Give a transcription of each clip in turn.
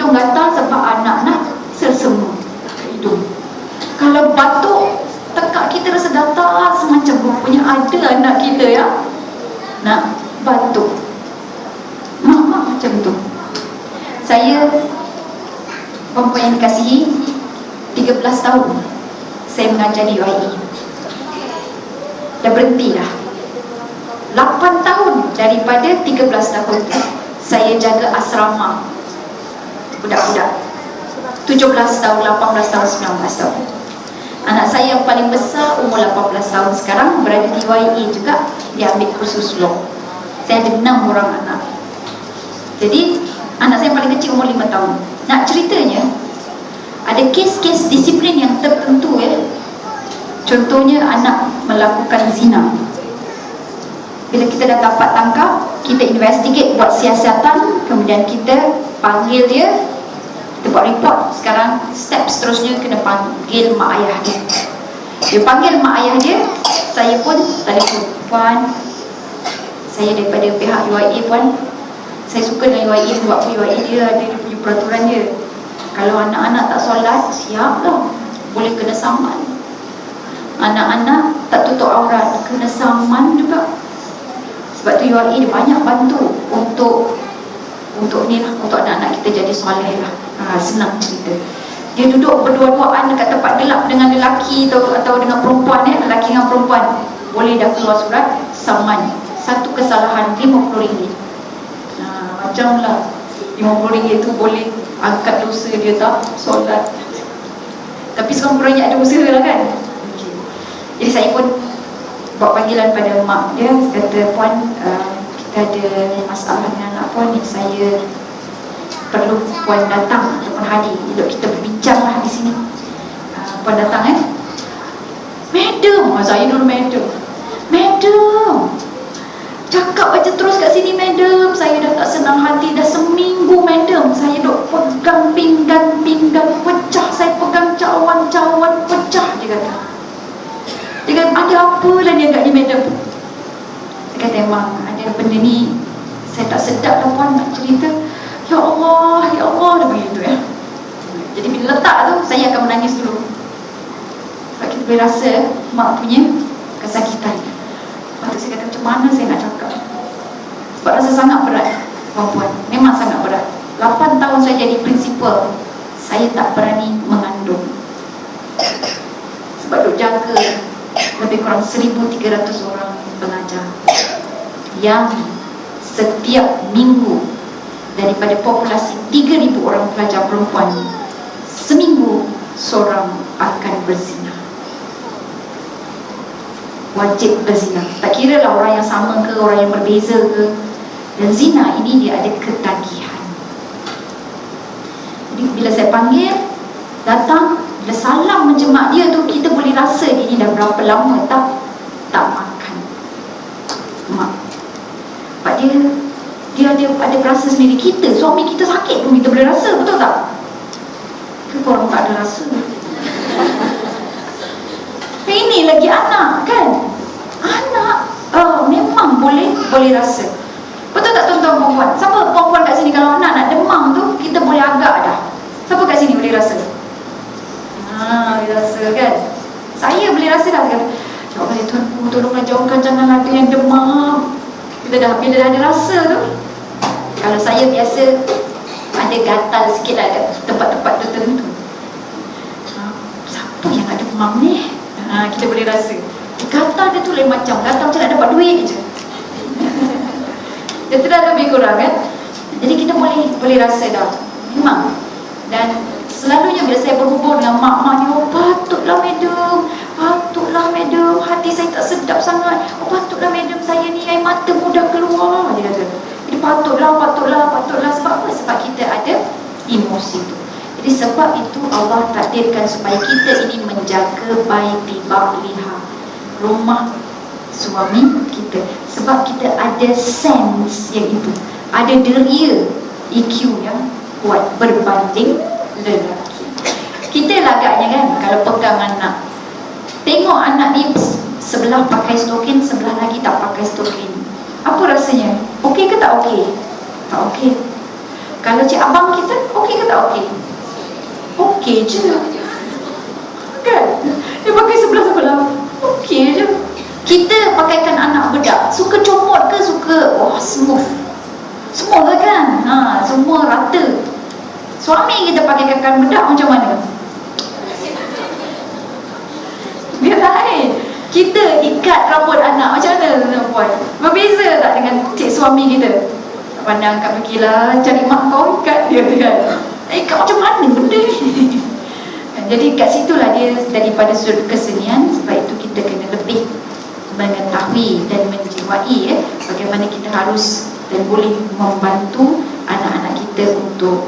hidung gatal sebab anak-anak sersema hidung. Kalau batuk, tekak kita rasa gatal semacam rupanya ada anak kita ya nak batuk. Mak macam tu. Saya perempuan yang dikasihi, 13 tahun saya mengajar di UIE. Dah berhenti dah. 8 tahun daripada 13 tahun saya jaga asrama budak-budak. 17 tahun, 18 tahun, 19 tahun. Anak saya yang paling besar umur 18 tahun sekarang berada di UIE juga. Dia ambil kursus law. Saya ada 6 orang anak. Jadi anak saya yang paling kecil umur 5 tahun. Nak ceritanya, ada kes-kes disiplin yang tertentu ya. Contohnya anak melakukan zina. Bila kita dah dapat tangkap, kita investigate, buat siasatan, kemudian kita panggil dia, kita buat report. Sekarang step seterusnya kena panggil mak ayah dia. Dia panggil mak ayah dia, saya pun telefon, puan, saya daripada pihak UIA puan, saya suka dengan UIA sebab UIA dia ada dia punya peraturan dia. Kalau anak-anak tak solat, siaplah, boleh kena saman. Anak-anak tak tutup aurat, kena saman juga. Sebab tu UIA dia banyak bantu untuk ni lah, untuk anak-anak kita jadi soleh lah. Senang cerita. Dia duduk berdua-duaan dekat tempat gelap dengan lelaki atau dengan perempuan ya, lelaki dengan perempuan. Boleh dah keluar surat saman. Satu kesalahan RM50. Macam lah RM50 tu boleh angkat dosa dia tak solat. Tapi sekurang-kurangnya ada usaha lah kan. Jadi saya pun buat panggilan pada mak dia, kata puan, kita ada masalah dengan anak puan ni, saya perlu puan datang ataupun hadir, duduk kita berbincang lah di sini. Puan datang madam, saya dulu madam, cakap aja terus kat sini madam, saya dah tak senang hati dah seminggu madam, saya duk pegang pinggan pecah, saya pegang cawan pecah. Dia kata ada apa lah ni agak ni madam. Saya kata emang ada benda ni saya tak sedap lah puan nak cerita. Ya Allah dah begitu ya. Jadi bila letak tu saya akan menangis dulu, sebab kita boleh rasa mak punya kesakitan. Lepas tu saya kata macam mana saya nak cakap, sebab rasa sangat berat perempuan, memang sangat berat. 8 tahun saya jadi prinsipal, saya tak berani mengandung. Sebab duk jaga lebih kurang 1,300 orang pengajar yang setiap minggu daripada populasi 3,000 orang pelajar perempuan, seminggu seorang akan berzina. Wajib berzina. Tak kira lah orang yang sama ke, orang yang berbeza ke. Dan zina ini dia ada ketagihan. Jadi bila saya panggil, datang, bila salam menjemak dia tu, kita boleh rasa dia ni dah berapa lama tak makan. Mak, sebab dia ada rasa sendiri. Kita, suami kita sakit pun kita boleh rasa, betul tak? Ke korang tak ada rasa? Ini lagi anak kan? Anak memang boleh rasa. Betul tak tuan-tuan perempuan? Siapa perempuan kat sini kalau anak nak demam tu, kita boleh agak dah. Siapa kat sini boleh rasa? Boleh rasa kan? Saya boleh rasa dah. Ya Allah Tuhan, tolonglah jauhkan, jangan ada yang demam. Bila dah ada rasa tu, kalau saya biasa ada gatal sikit lah kat tempat-tempat tertentu. Siapa yang ada demam ni? Kita boleh rasa gatal dia tu lain macam gatal macam nak dapat duit je. Dia tu dah lebih kurang kan. Jadi kita boleh rasa dah memang. Dan selalunya bila saya berhubung dengan mak-mak ni, patutlah madam, hati saya tak sedap sangat. Patutlah madam, saya ni air mata mudah keluar, dia kata. Jadi patutlah. Sebab apa? Sebab kita ada emosi tu. Jadi sebab itu Allah takdirkan supaya kita ini menjaga baiti ba'liha, rumah suami kita. Sebab kita ada sense yang itu, ada deria EQ yang kuat berbanding lelaki. Kita agaknya kan, kalau pegang anak, tengok anak ni sebelah pakai stokin, sebelah lagi tak pakai stokin, apa rasanya? Okey ke tak okey? Tak okey. Kalau cik abang kita, okey ke tak okey je. Kan? Dia pakai sebelah-sebelah, okey je. Kita pakaikan anak bedak, suka comot ke suka smooth? Semua kan? Semua rata. Suami kita pakaikan bedak macam mana? Dia lain. Kita ikat rambut anak macam mana nak buat? Berbeza tak dengan cik suami kita? Pandang kat pergilah, cari mak kau ikat dia kan. Ikat macam mana benda ni? Jadi kat situlah dia daripada sudut kesenian. Sebab itu kita kena lebih mengetahui dan menjiwai bagaimana kita harus dan boleh membantu anak-anak kita untuk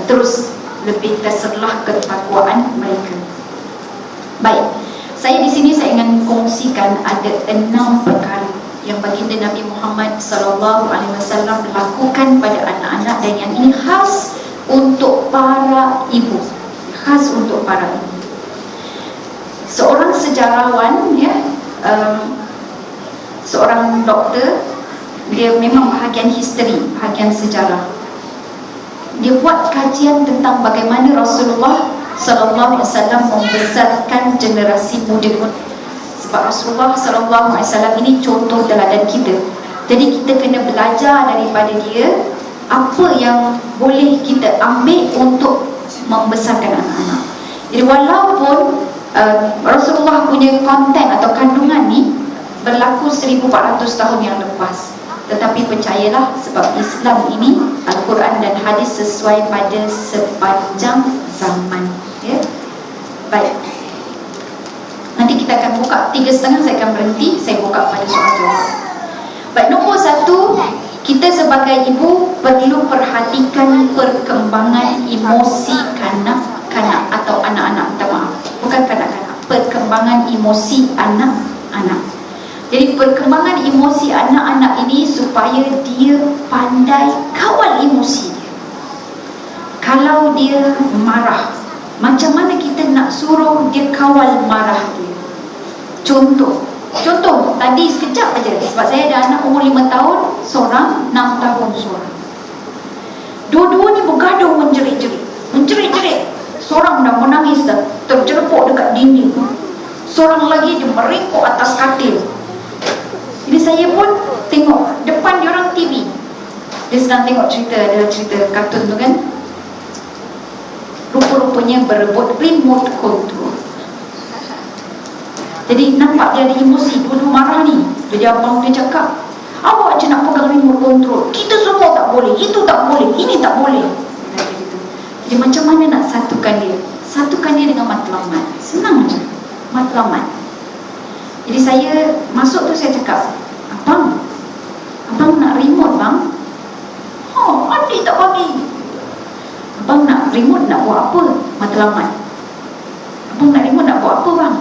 terus lebih terserlah ketakwaan mereka. Baik, saya di sini saya ingin kongsikan ada 6 perkara yang baginda Nabi Muhammad SAW lakukan pada anak-anak, dan yang ini khas untuk para ibu, khas untuk para ibu. Seorang sejarawan, seorang doktor, dia memang bahagian history, bahagian sejarah. Dia buat kajian tentang bagaimana Rasulullah SAW membesarkan generasi muda. Sebab Rasulullah SAW ini contoh teladan kita. Jadi kita kena belajar daripada dia apa yang boleh kita ambil untuk membesarkan anak-anak. Jadi walaupun Rasulullah punya konten atau kandungan ni berlaku 1400 tahun yang lepas, tetapi percayalah, sebab Islam ini, Al-Quran dan hadis sesuai pada sepanjang zaman. Baik, nanti kita akan buka 3.30, saya akan berhenti, saya buka pada soal jawab. Baik, nombor 1, kita sebagai ibu perlu perhatikan perkembangan emosi kanak-kanak atau anak-anak, minta maaf, bukan kanak-kanak, perkembangan emosi anak-anak. Jadi perkembangan emosi anak-anak ini supaya dia pandai kawal emosi dia. Kalau dia marah, macam mana kita nak suruh dia kawal marah dia? Contoh, tadi sekejap aja, sebab saya ada anak umur 5 tahun seorang, 6 tahun seorang. Dua-duanya bergaduh menjerit-jerit. Seorang dah menangis, dah terjerepuk dekat dinding. Seorang lagi dia meringkuk atas katil. Jadi saya pun tengok depan diorang TV. Dia sedang tengok ada cerita kartun tu kan. Rupa-rupanya berebut remote control. Jadi nampak dia ada emosi, dua-dua marah ni. Jadi abang dia cakap, awak je nak pegang remote control, kita semua tak boleh, itu tak boleh, ini tak boleh. Jadi macam mana nak satukan dia? Satukan dia dengan matlamat. Senang je, matlamat. Jadi saya masuk tu, saya cakap, abang nak remote bang? Adik tak bagi. Abang nak remote nak buat apa? Matlamat. Abang nak remote nak buat apa bang?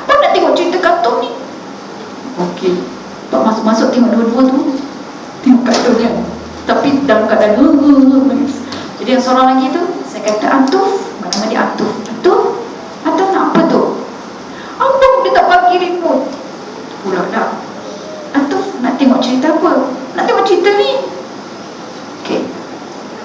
Abang nak tengok cerita kartun ni. Okey, abang masuk tengok dua-dua tu, tengok kartun kan, tapi dalam keadaan jadi yang seorang lagi tu, saya kata, Atuf, mana dia Atuf nak apa tu? Abang dia tak bagi remote. Pula dah, Atuf nak tengok cerita apa? Nak tengok cerita ni. Okey,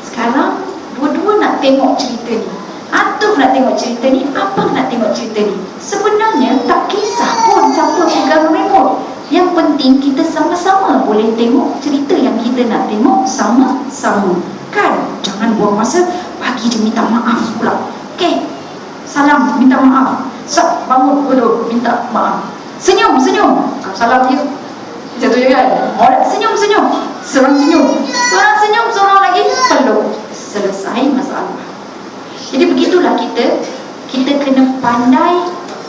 sekarang dua-dua nak tengok cerita ni. Atuf nak tengok cerita ni, abang nak tengok cerita ni. Sebenarnya tak kisah pun siapa pegang remote. Yang penting kita sama-sama boleh tengok cerita yang kita nak tengok sama-sama. Kan? Jangan buang masa bagi dia minta maaf pula. Okey, salam, minta maaf. Bangun, duduk, minta maaf. Senyum. Salam dia. Jatuh je kan? Senyum. Seorang senyum, seorang lagi peluk. Selesai masalah. Jadi begitulah kita kena pandai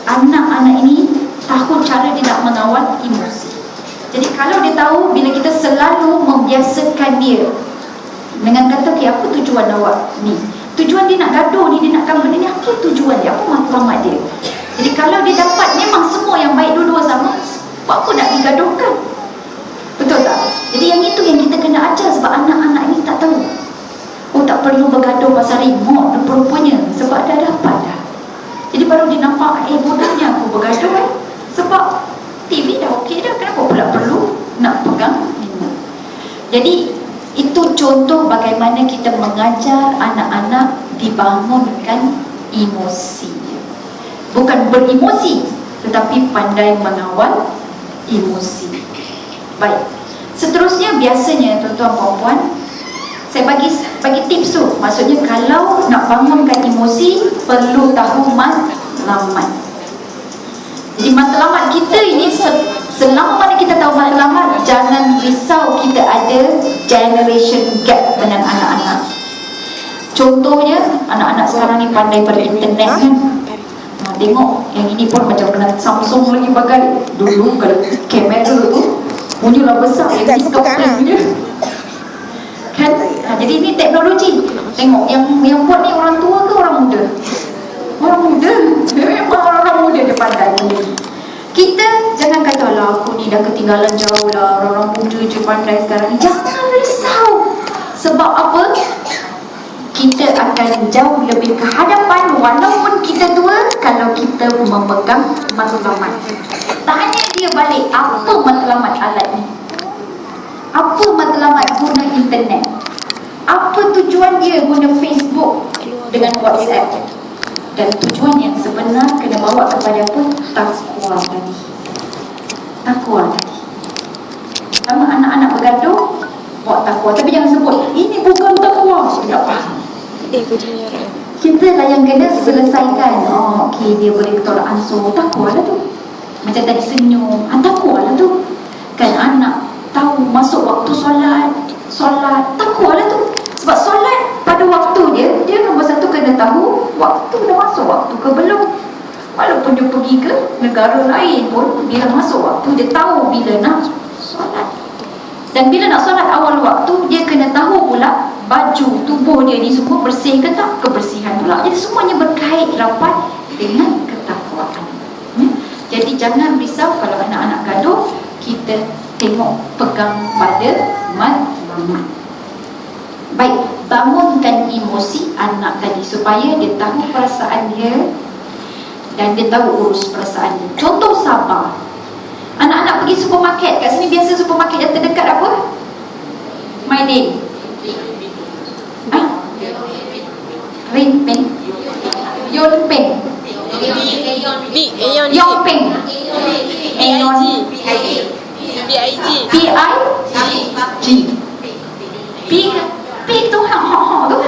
anak-anak ini tahu cara dia nak mengawal emosi. Jadi kalau dia tahu, bila kita selalu membiasakan dia dengan kata, okay, apa tujuan awak ni? Tujuan dia nak gaduh ni, dia nakkan benda ni, apa tujuan dia? Apa matlamat dia? Jadi kalau dia dapat memang semua yang baik dua-dua sama, apa nak digaduhkan? Betul tak? Jadi yang itu yang kita kena ajar, sebab anak-anak ni tak tahu. Tak perlu bergaduh pasal remote rupanya, sebab dah dapat dah. Jadi baru dia nampak, bodahnya aku bergaduh sebab TV dah okey dah, kenapa pula perlu nak pegang remote? Jadi itu contoh bagaimana kita mengajar anak-anak dibangunkan emosinya. Bukan beremosi, tetapi pandai mengawal emosi. Baik, seterusnya biasanya tuan-tuan puan-puan, saya bagi tips tu. Maksudnya kalau nak bangunkan emosi, perlu tahu matlamat. Jadi matlamat kita ini, selama mana kita tahu matlamat, jangan risau kita ada generation gap dengan anak-anak. Contohnya, anak-anak sekarang ni pandai berinternet kan. Tengok yang ini pun macam kena Samsung lagi bagai. Dulu kalau kamera tu punyalah besar, yang ni punya kan. Jadi ini teknologi. Tengok yang buat ni orang tua ke orang muda? Orang muda. Memang orang muda dia pandai. Kita jangan kata lah aku ni dah ketinggalan jauh lah, orang muda je pandai sekarang ni. Jangan risau. Sebab apa? Kita akan jauh lebih ke hadapan walaupun kita tua kalau kita memegang matlamat. Tanya dia balik, apa matlamat alat ni? Apa matlamat guna internet? Apa tujuan dia guna Facebook dengan WhatsApp? Dan tujuan yang sebenar kena bawa kepada apa? Takwa tadi. Takwa tadi. Sama anak-anak bergaduh, buat takwa. Tapi jangan sebut, ini bukan takwa. Tak faham. Kita lah yang kena selesaikan. Oh, okey, dia boleh tolak ansur. Takwa lah tu. Macam tadi senyum, takwa lah tu. Kan anak tahu masuk waktu solat, takwa lah tu. Sebab solat pada waktu dia nombor satu kena tahu waktu dah masuk waktu ke belum. Walaupun dia pergi ke negara lain pun, dia dah masuk waktu, dia tahu bila nak solat. Dan bila nak solat awal waktu, dia kena tahu pula baju tubuh dia ni semua bersih ke tak, kebersihan pula. Jadi semuanya berkait rapat dengan ketakwaan. Jadi jangan risau kalau anak-anak gaduh, kita tengok pegang pada matlamat. Baik, bangunkan emosi anak tadi supaya dia tahu perasaan dia dan dia tahu urus perasaan dia. Contoh sabar. Anak-anak pergi supermarket, kat sini biasa supermarket yang terdekat apa? My Day. Rinpeng, Yonpeng, Yonpeng, Aeon, P tu ha tu.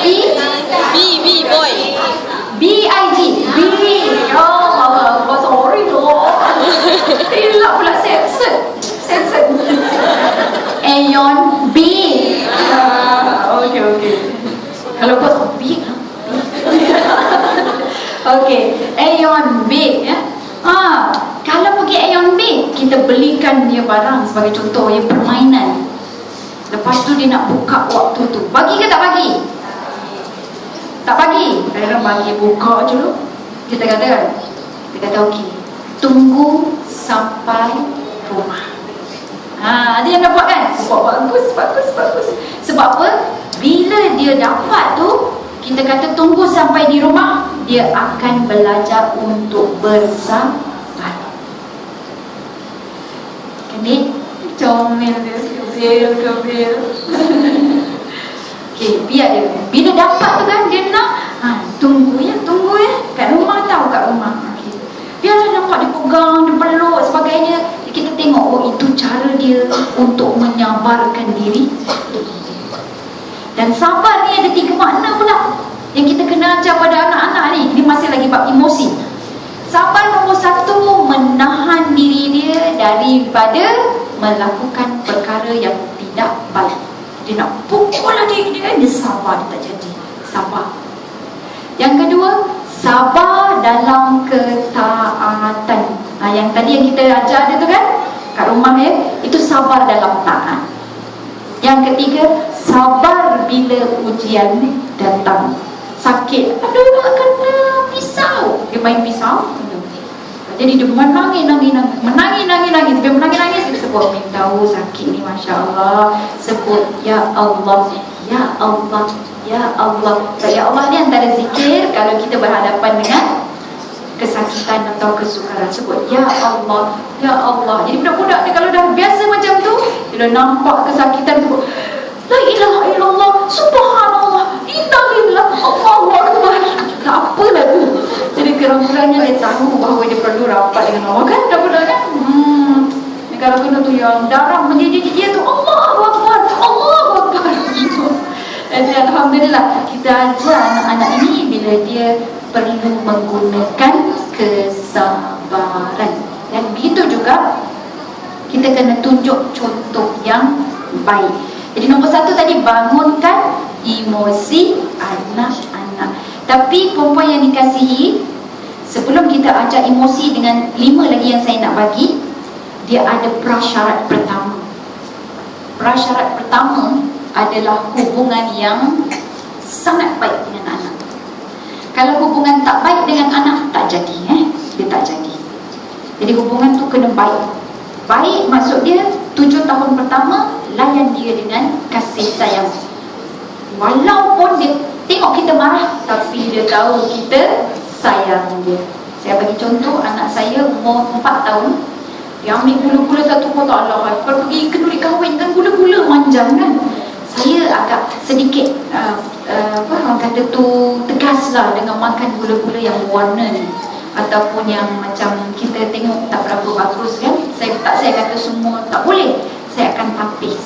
B boy. BIG. Oh, sorry tu. Tidak pula censored. Aeon B. Okay. Kalau kau B. Okay, Aeon B ya. Kalau pergi Aeon B, kita belikan dia barang sebagai contoh, yang permainan. Lepas tu dia nak buka waktu tu. Bagi ke tak bagi? Tak bagi. Kadang-kadang bagi, buka je dulu. Kita kata okey, tunggu sampai rumah. Ada yang dah buat kan? Bagus. Sebab apa? Bila dia dapat tu, kita kata tunggu sampai di rumah, dia akan belajar untuk bersabar. Ni comel dia, kebel. Okey, biar dia. Bila dapat tu kan, dia nak tunggu ya. Kat rumah tahu kat rumah. Okey. Biarlah nampak dia pegang, dia peluk sebagainya. Kita tengok, itu cara dia untuk menyabarkan diri. Dan sabar ni ada 3 makna pula yang kita kena ajar pada anak-anak ni. Ini masih lagi bab emosi. Sabar nombor 1, menahan diri dia daripada melakukan perkara yang tidak baik. Dia nak pukul adik dia, dia sabar, dia tak jadi. Sabar. Yang kedua, sabar dalam ketaatan. Yang tadi yang kita ajar dia tu kan, kat rumah ya, itu sabar dalam taat. Yang ketiga, sabar bila ujian datang. Sakit, aduh nak kena pisau, dia main pisau. Jadi dia menangis. Dia menangis, dia sebut, tahu sakit ni, Masya Allah. Sebut, Ya Allah. Ya Allah ni antara zikir kalau kita berhadapan dengan kesakitan atau kesukaran. Sebut, Ya Allah. Jadi budak-budak ni kalau dah biasa macam tu, dia dah nampak kesakitan tu, La ilaha illallah, subhanallah, ini tahu bahawa dia perlu rapat dengan Allah kan, dah kan. Kalau kena tu yang darah menjadi dia tu, Allahu Akbar, Allahu Akbar. Jadi alhamdulillah kita ajar anak-anak ini bila dia perlu menggunakan kesabaran. Dan begitu juga kita kena tunjuk contoh yang baik. Jadi nombor satu tadi, bangunkan emosi anak-anak. Tapi perempuan yang dikasihi, sebelum kita ajar emosi dengan 5 lagi yang saya nak bagi, dia ada prasyarat pertama. Prasyarat pertama adalah hubungan yang sangat baik dengan anak. Kalau hubungan tak baik dengan anak, tak jadi, dia tak jadi. Jadi hubungan tu kena baik. Baik maksud dia 7 tahun pertama layan dia dengan kasih sayang. Walaupun dia tengok kita marah, tapi dia tahu kita sayang dia. Saya bagi contoh, anak saya umur 4 tahun, dia ambil gula-gula satu kotak. Allah, kalau pergi kenduri kahwin kan gula-gula manjang kan. Saya agak sedikit orang kata tu tegaslah dengan makan gula-gula yang berwarna ni, ataupun yang macam kita tengok tak berapa bagus kan. Saya kata semua tak boleh. Saya akan tapis.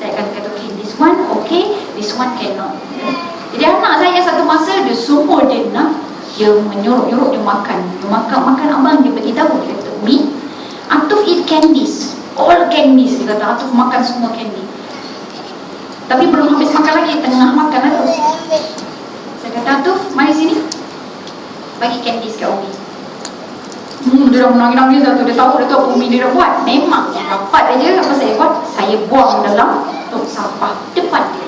Saya akan kata okay, this one okay, this one cannot. Jadi anak saya satu masa dia semua dia nak, dia menyuruh-nyuruh dia makan. Dia makan abang dia bagi tahu, dia kata, "Mi, Atuf eat candies, all candies." Dia kata Atuf makan semua candy. Tapi belum habis makan lagi, tengah makan lah tu. Saya kata, "Atuf, mari sini, bagi candies kat Umi." Dia dah menangis-nangis dah tu. Dia tahu apa Umi dia dah buat. Memang dapat aja apa saya buat, saya buang dalam tong sampah depan dia.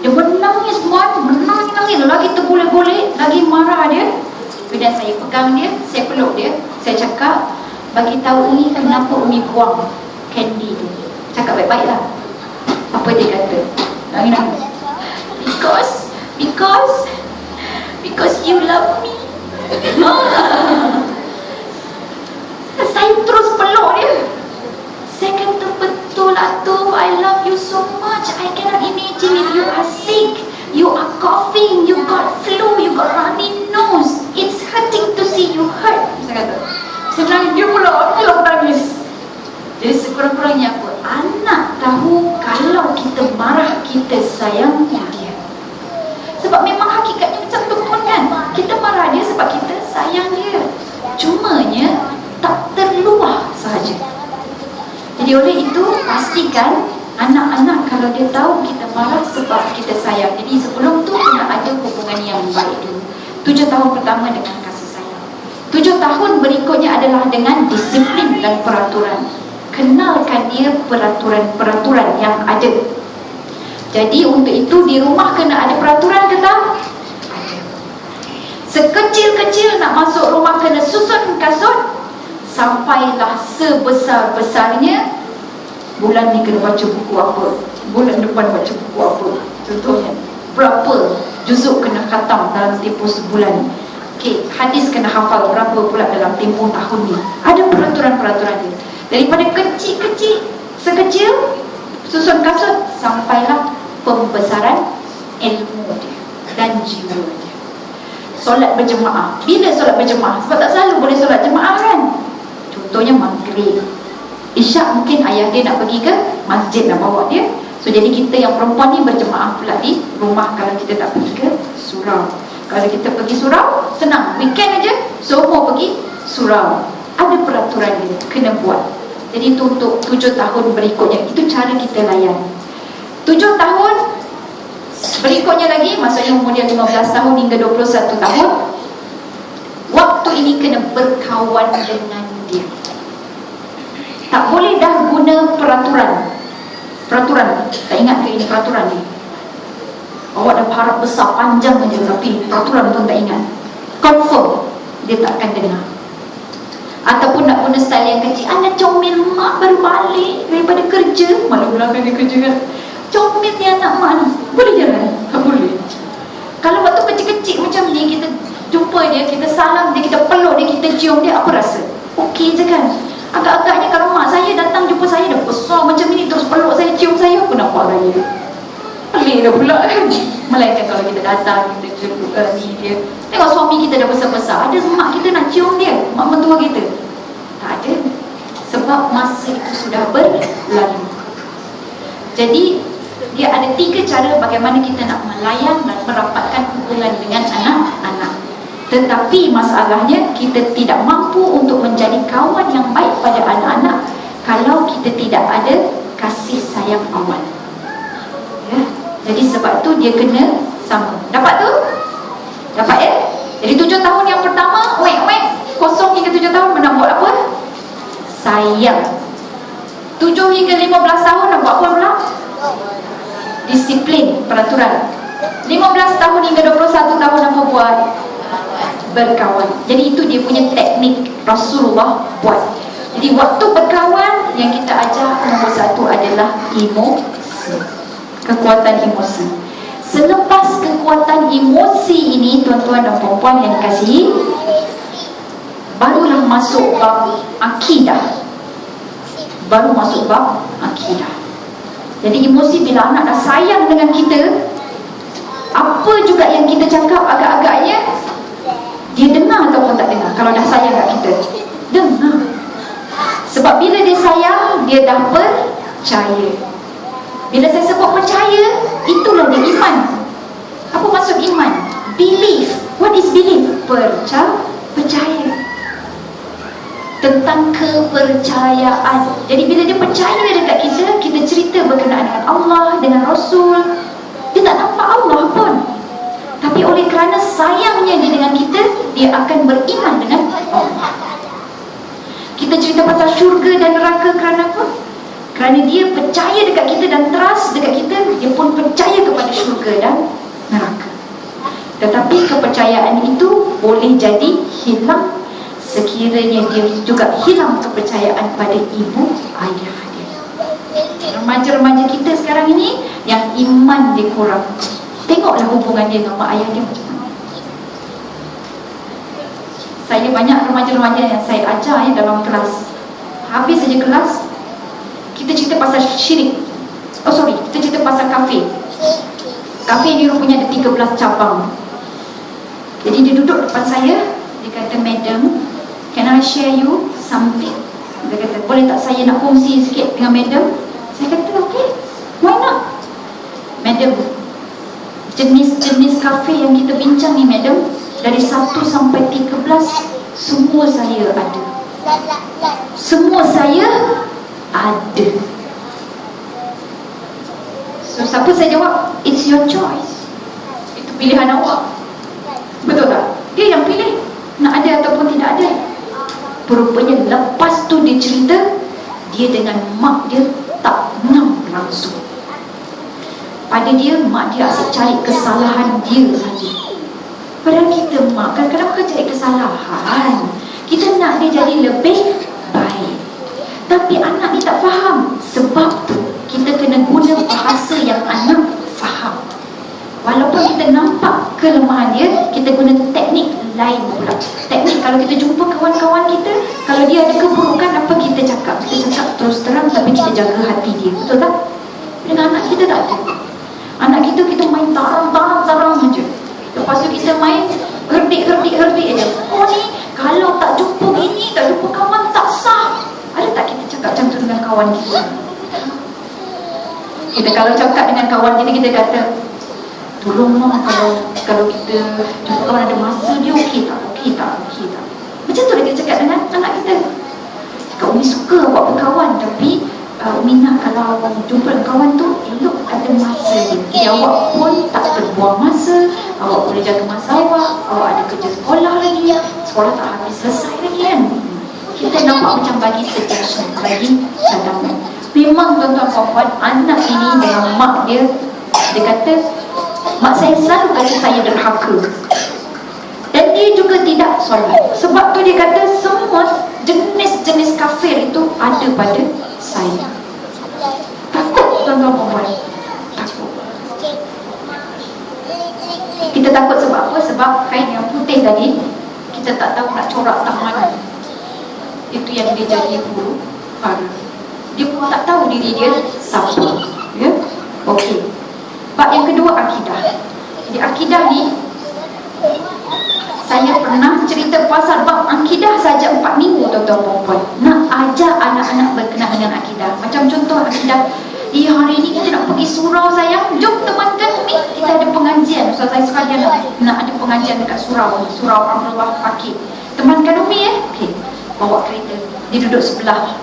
Dia menangis buat, menangis-nangis, lagi tergolek-golek, lagi marah dia. Kemudian saya pegang dia, saya peluk dia, saya cakap, "Bagi tahu Umi kenapa Umi buang candy tu." Cakap baik-baik lah. Apa dia kata? Nangis-nangis. Because you love me. Saya terus peluk dia. Saya kata, "Betul Atuf, I love you so much. I cannot imagine if you are sick, you are coughing, you got flu, you got runny nose. It's hurting to see you hurt." Saya kata, saya nangis, dia pula nangis. Jadi sekurang-kurangnya apa? Anak tahu kalau kita marah, kita sayang dia. Sebab memang hakikatnya macam tu pun kan. Kita marah dia sebab kita sayang dia. Cumanya tak terluah sahaja. Jadi oleh itu, pastikan anak-anak kalau dia tahu kita marah sebab kita sayang. Jadi sebelum tu kena ada hubungan yang baik dulu. 7 tahun pertama dengan kasih sayang. 7 tahun berikutnya adalah dengan disiplin dan peraturan. Kenalkan dia peraturan-peraturan yang ada. Jadi untuk itu di rumah kena ada peraturan ke tak? Ada. Sekecil-kecil nak masuk rumah kena susun kasut, sampailah sebesar-besarnya bulan ni kena baca buku apa, bulan depan baca buku apa. Contohnya, berapa juzuk kena khatam dalam tempoh sebulan. Okey, hadis kena hafal berapa pula dalam tempoh tahun ni. Ada peraturan-peraturan dia. Daripada kecil-kecil, sekecil susun kasut, sampailah pembesaran ilmu dia dan jiwa dia. Solat berjemaah. Bila solat berjemaah? Sebab tak selalu boleh solat jemaah kan. Contohnya maghrib, Isyak mungkin ayah dia nak pergi ke masjid, nak bawa dia. So jadi kita yang perempuan ni berjemaah pula di rumah kalau kita tak pergi ke surau. Kalau kita pergi surau, senang, weekend aja semua pergi surau. Ada peraturan dia, kena buat. Jadi itu untuk 7 tahun berikutnya. Itu cara kita layan. 7 tahun berikutnya lagi, maksudnya umur dia 15 tahun hingga 21 tahun. Waktu ini kena berkawan dengan dia. Tak boleh dah guna peraturan. Tak ingat ke ini peraturan ni? Awak dah harap besar panjang aja, tapi peraturan pun tak ingat. Confirm dia tak akan dengar. Ataupun nak guna style yang kecil. Anak comel, mak baru balik daripada kerja, malu belakang dia kerja kan. Comel ni anak mak ni. Boleh jalan? Tak boleh. Kalau waktu kecil-kecil macam ni, kita jumpa dia, kita salam dia, kita peluk dia, kita cium dia, apa rasa? Okey je kan? Agak-agaknya kalau mak saya datang jumpa saya dah besar macam ni, terus peluk saya, cium saya, apa nampak saya? pelik dah pula kan. Melainkan kalau kita datang, kita jemput ni dia, tengok suami kita dah besar-besar, ada mak kita nak cium dia, mak mentua kita? Tak ada. Sebab masa itu sudah berlalu. Jadi dia ada 3 cara bagaimana kita nak melayan dan merapatkan hubungan dengan anak-anak. Tetapi masalahnya kita tidak mampu untuk menjadi kawan yang baik pada anak-anak kalau kita tidak ada kasih sayang awal. Ya? Jadi sebab tu dia kena sama. Dapat tu? Dapat ya? Jadi 7 tahun yang pertama, kosong hingga 7 tahun nak buat apa? Sayang. 7 hingga 15 tahun nak buat apa pula? Disiplin, peraturan. 15 tahun hingga 21 tahun apa buat? Berkawan. Jadi itu dia punya teknik Rasulullah buat. Jadi waktu berkawan yang kita ajar nombor 1 adalah emosi. Kekuatan emosi. Selepas kekuatan emosi ini, tuan-tuan dan puan-puan yang dikasihi, barulah masuk bab akidah. Baru masuk bab akidah. Jadi emosi bila anak dah sayang dengan kita, apa juga yang kita cakap agak-agaknya dia dengar ataupun tak dengar. Kalau dah sayang kat kita, dengar. Sebab bila dia sayang, dia dah percaya. Bila saya sebut percaya, itulah dia iman. Apa maksud iman? Belief. What is belief? Percaya. Tentang kepercayaan. Jadi bila dia percaya dekat kita, kita cerita berkenaan dengan Allah, dengan Rasul, dia tak nampak Allah pun, tapi oleh kerana sayangnya dia dengan kita, dia akan beriman dengan Allah. Kita cerita pasal syurga dan neraka kerana apa? Kerana dia percaya dekat kita dan trust dekat kita, dia pun percaya kepada syurga dan neraka. Tetapi kepercayaan itu boleh jadi hilang sekiranya dia juga hilang kepercayaan pada ibu ayah dia. Remaja-remaja kita sekarang ini yang iman dia kurang, tengoklah hubungan dia dengan mak ayah dia macam mana. Saya banyak remaja-remaja yang saya ajar dalam kelas, habis saja kelas kita cerita pasal syirik. Kita cerita pasal kafe. Kafe ni rupanya ada 13 cabang. Jadi dia duduk depan saya, dia kata, "Madam, can I share you something?" Dia kata, "Boleh tak saya nak kongsi sikit dengan madam?" Saya kata, "Okay, why not?" "Madam, jenis-jenis kafe yang kita bincang ni madam, dari 1 sampai 13, semua saya ada. Semua saya ada." So siapa saya jawab? "It's your choice. Itu pilihan awak." Betul tak? Dia yang pilih nak ada ataupun tidak ada. Rupanya lepas tu dia cerita, dia dengan mak dia tak ngam langsung. Pada dia, mak dia asyik cari kesalahan dia saja. Padahal kita mak kadang-kadang bukan cari kesalahan, kita nak dia jadi lebih baik. Tapi anak ni tak faham. Sebab tu kita kena guna bahasa yang anak faham. Walaupun kita nampak kelemahan dia, kita guna teknik lain pula. Teknik kalau kita jumpa kawan-kawan kita, kalau dia ada keburukan, apa kita cakap? Kita cakap terus terang, tapi kita jaga hati dia. Betul tak? Dengan anak kita tak ada. Anak kita main tarang saja. Lepas tu kita main herdik aja. "Oh ni, kalau tak jumpa gini, tak jumpa kawan, tak sah." Ada tak kita cakap macam tu dengan kawan kita? Kita kalau cakap dengan kawan kita kata, "Tolong mak, kalau kita jumpa kawan ada masa dia, okey tak? Macam tu kita cakap dengan anak kita. Cakap, "Umi suka buat berkawan, tapi Umi nak kalau jumpa dengan kawan tu, elok ada masa dia. Jadi awak pun tak terbuang masa, awak boleh jaga masa awak ada kerja sekolah lagi, sekolah tak habis selesai lagi kan." Kita nampak macam bagi suggestion, bagi cadangan. Memang tuan-tuan puan-puan, anak ini dengan mak dia kata, "Mak saya selalu kata saya derhaka." Dan dia juga tidak solat. Sebab tu dia kata semua jenis-jenis kafir itu ada pada saya. Takut tuan-tuan puan-puan. Takut. Kita takut sebab apa? Sebab kain yang putih tadi, kita tak tahu nak corak tak mana. Itu yang dia jadi huru hara. Dia pun tak tahu diri dia siapa. Ya? Okey. Bab yang kedua, akidah. Jadi akidah ni, saya pernah cerita pasal bab akidah saja 4 minggu tuan-tuan perempuan. Nak ajar anak-anak berkenaan dengan akidah. Macam contoh akidah, hari ni kita nak pergi surau sayang, jom temankan Umi, kita ada pengajian. Ustaz saya sekalian nak ada pengajian dekat surau Abdullah Fakir. Temankan Umi okey, bawa kereta, dia duduk sebelah.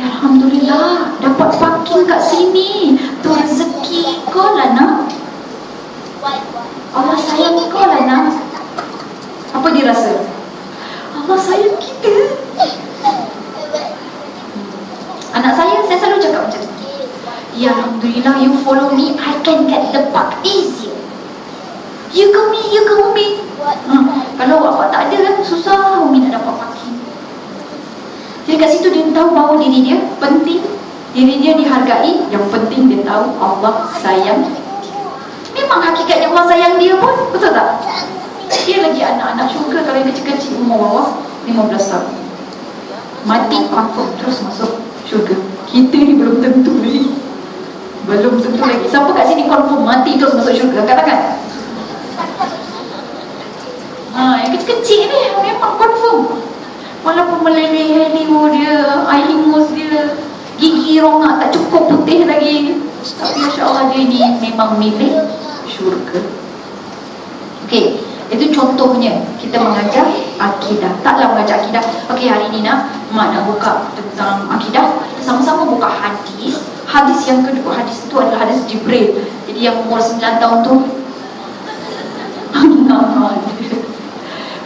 Alhamdulillah, dapat parking kat sini. Tu rezeki kau lah nak. Allah sayang kau lah nak. Apa dia rasa? Allah sayang kita. Anak saya selalu cakap macam tu. Ya Alhamdulillah, you follow me, I can get the park easier. You go me. Kalau awak tak ada, susah Umi nak dapat parking. Jadi kat situ dia tahu bahawa diri dia penting, diri dia dihargai. Yang penting dia tahu Allah sayang. Memang hakikatnya Allah sayang dia pun, betul tak? Dia lagi anak-anak syurga kalau dia kecil-kecil, umur bawah 15 tahun. Mati confirm terus masuk syurga. Kita ni belum tentu lagi. Belum tentu lagi. Siapa kat sini confirm mati terus masuk syurga? Angkat tangan. Yang kecil-kecil ni memang confirm. Walaupun meleleh helimu dia, air hingus dia, gigi rongak tak cukup putih lagi, tapi insya-Allah dia ni memang milik syurga. Okey, itu contohnya kita mengajar akidah. Taklah mengajar akidah. Okey, hari ni mak nak buka tentang akidah. Kita sama-sama buka hadis. Hadis yang kedua, hadis itu adalah hadis Jibril. Jadi yang umur 9 tahun tu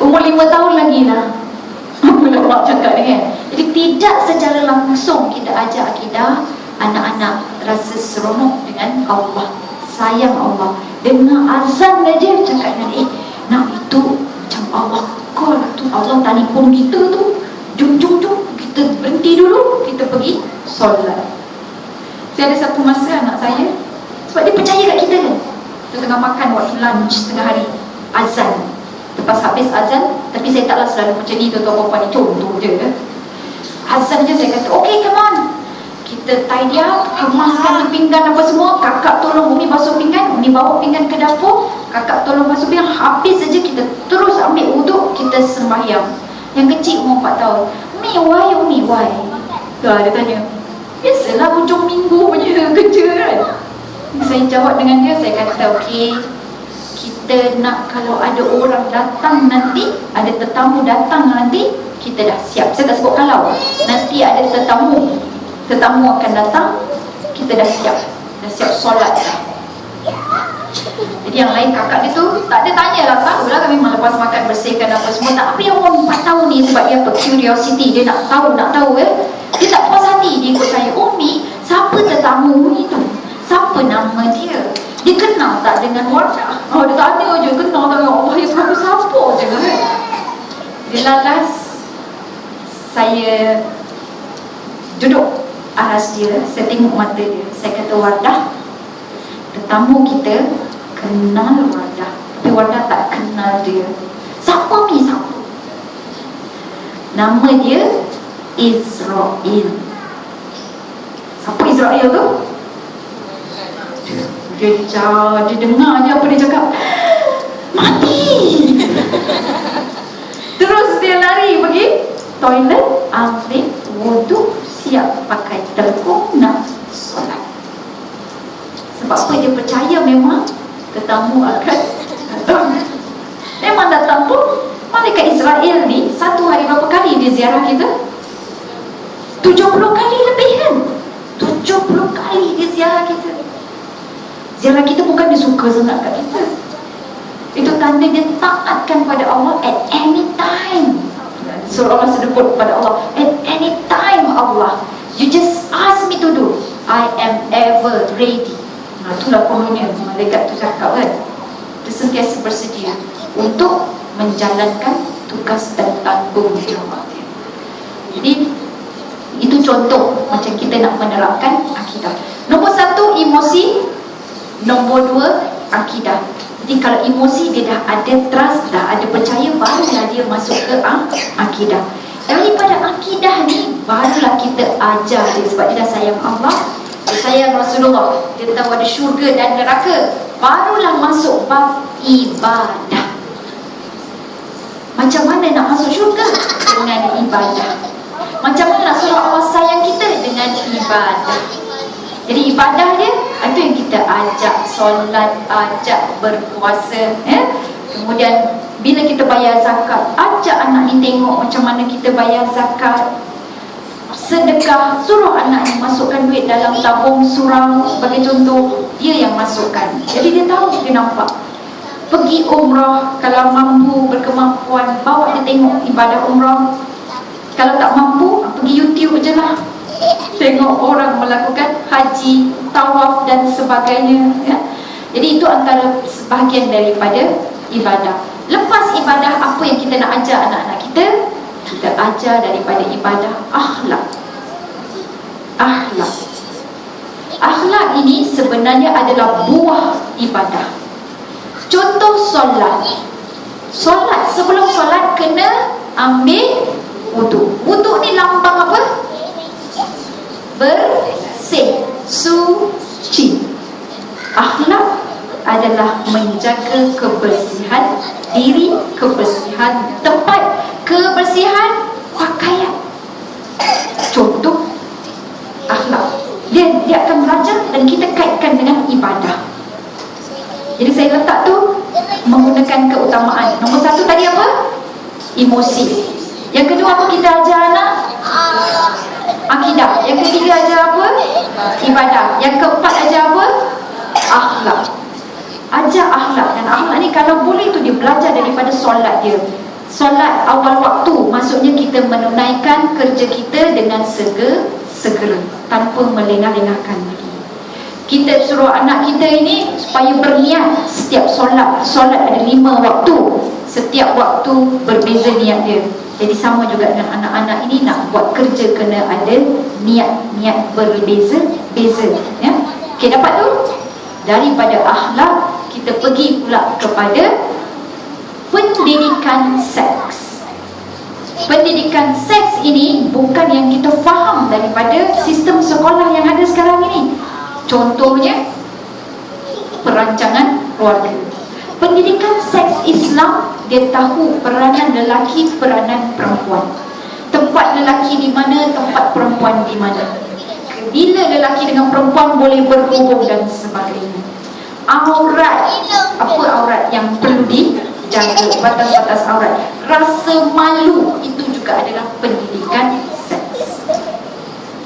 umur 5 tahun lagi lah. Bila mak cakap ni kan. Jadi tidak secara langsung kita ajar akidah, anak-anak rasa seronok dengan Allah, sayang Allah. Dengar azan aja cakap dengan nak itu macam Allah call tu, Allah telefon kita tu, jom kita berhenti dulu, kita pergi solat. Saya ada satu masa anak saya, sebab dia percaya kat kita kan, kita tengah makan waktu lunch tengah hari, azan. Lepas habis azan, tapi saya taklah selalu macam ni tuan-tuan perempuan ni, contoh je kan. Azan je saya kata, okay come on, kita tidy up, kemaskan pinggan apa semua, kakak tolong Umi basuh pinggan, Umi bawa pinggan ke dapur, kakak tolong basuh pinggan. Habis saja kita terus ambil wuduk, kita sembahyang. Yang kecil umur 4 tahun, Umi why? Dia tanya, biasalah hujung minggu punya kerja kan. Saya jawab dengan dia, saya kata okay, kita nak kalau ada orang datang nanti, ada tetamu datang nanti, kita dah siap. Saya tak sebut kalau, nanti ada tetamu akan datang, kita dah siap solat. Jadi yang lain kakak dia tu tak ada tanya lah, tahulah kami memang lepas makan bersihkan apa semua. Tak, tapi yang umur 4 tahun ni sebab dia apa, curiosity, dia nak tahu dia tak puas hati, dia ikut saya, Umi, siapa tetamu Umi tu? Siapa nama dia? Dia kenal tak dengan warna? Dia tanya je, kenal tak dengan Allah, ya siapa je kan. Dia lalas, saya duduk aras dia, saya tengok mata dia, saya kata, Wardah, tetamu kita kenal Wardah, tapi Wardah tak kenal dia. Siapa ni? Siapa? Nama dia Israel. Siapa Israel tu? Dia dengar je apa dia cakap, mati. Terus dia lari pergi toilet, ambil wuduk, siap pakai telekung nak solat. Sebab apa? Dia percaya memang tetamu akan datang. Memang datang pun. Malaikat Israel ni satu hari berapa kali dia ziarah kita? 70 kali lebih kan? 70 kali dia ziarah kita. Ziarah kita bukan dia suka sangat kat kita. Itu tanda dia taatkan pada Allah at any time. Surah Allah sedebut pada Allah, at any time Allah, you just ask me to do, I am ever ready. Itulah kononnya malaikat tu cakap kan. Dia sentiasa bersedia untuk menjalankan tugas dan tanggungjawab dia. Jadi itu contoh macam kita nak menerapkan akidah. Nombor 1, emosi. Nombor 2, akidah. Jadi kalau emosi dia dah ada trust, dah ada percaya, barulah dia masuk ke akidah. Daripada akidah ni barulah kita ajar dia, sebab dia dah sayang Allah, Saya Rasulullah, dia tahu ada syurga dan neraka, barulah masuk bab ibadah. Macam mana nak masuk syurga? Dengan ibadah. Macam mana nak suruh Allah sayang kita? Dengan ibadah. Jadi ibadah dia, itu yang kita ajak solat, ajak berpuasa, Kemudian bila kita bayar zakat, ajak anak ni tengok macam mana kita bayar zakat. Sedekah, suruh anak ni masukkan duit dalam tabung surau sebagai contoh, dia yang masukkan. Jadi dia tahu, dia nampak. Pergi umrah, kalau mampu, berkemampuan, bawa dia tengok ibadah umrah. Kalau tak mampu, pergi YouTube je lah, tengok orang melakukan haji, tawaf dan sebagainya, Jadi itu antara sebahagian daripada ibadah. Lepas ibadah, apa yang kita nak ajar anak-anak kita? Kita ajar daripada ibadah akhlak. Akhlak ini sebenarnya adalah buah ibadah. Contoh solat. Sebelum solat kena ambil wuduk. Wuduk ni lambang apa? Bersih, suci. Akhlak adalah menjaga kebersihan diri, kebersihan tempat, kebersihan pakaian. Contoh akhlak, dia akan belajar dan kita kaitkan dengan ibadah. Jadi saya letak tu menggunakan keutamaan. Nombor satu tadi apa? Emosi. Yang kedua apa kita ajar anak? Akidah. Yang ketiga ajar apa? Ibadah. Yang keempat ajar apa? Akhlak. Ajar akhlak. Dan akhlak ni kalau boleh tu dia belajar daripada solat dia. Solat awal waktu, maksudnya kita menunaikan kerja kita dengan segera, tanpa melengah-lengahkan lagi. Kita suruh anak kita ini supaya berniat setiap solat. Solat ada 5 waktu, setiap waktu berbeza niat dia. Jadi sama juga dengan anak-anak ini, nak buat kerja kena ada niat berbeza-beza, Okey, dapat tu? Daripada akhlak, kita pergi pula kepada pendidikan seks. Pendidikan seks ini bukan yang kita faham daripada sistem sekolah yang ada sekarang ini. Contohnya perancangan keluarga. Pendidikan seks Islam, dia tahu peranan lelaki, peranan perempuan. Tempat lelaki di mana, tempat perempuan di mana. Bila lelaki dengan perempuan boleh berhubung dan sebagainya. Aurat, apa aurat yang perlu dijaga, batas-batas aurat. Rasa malu, itu juga adalah pendidikan seks.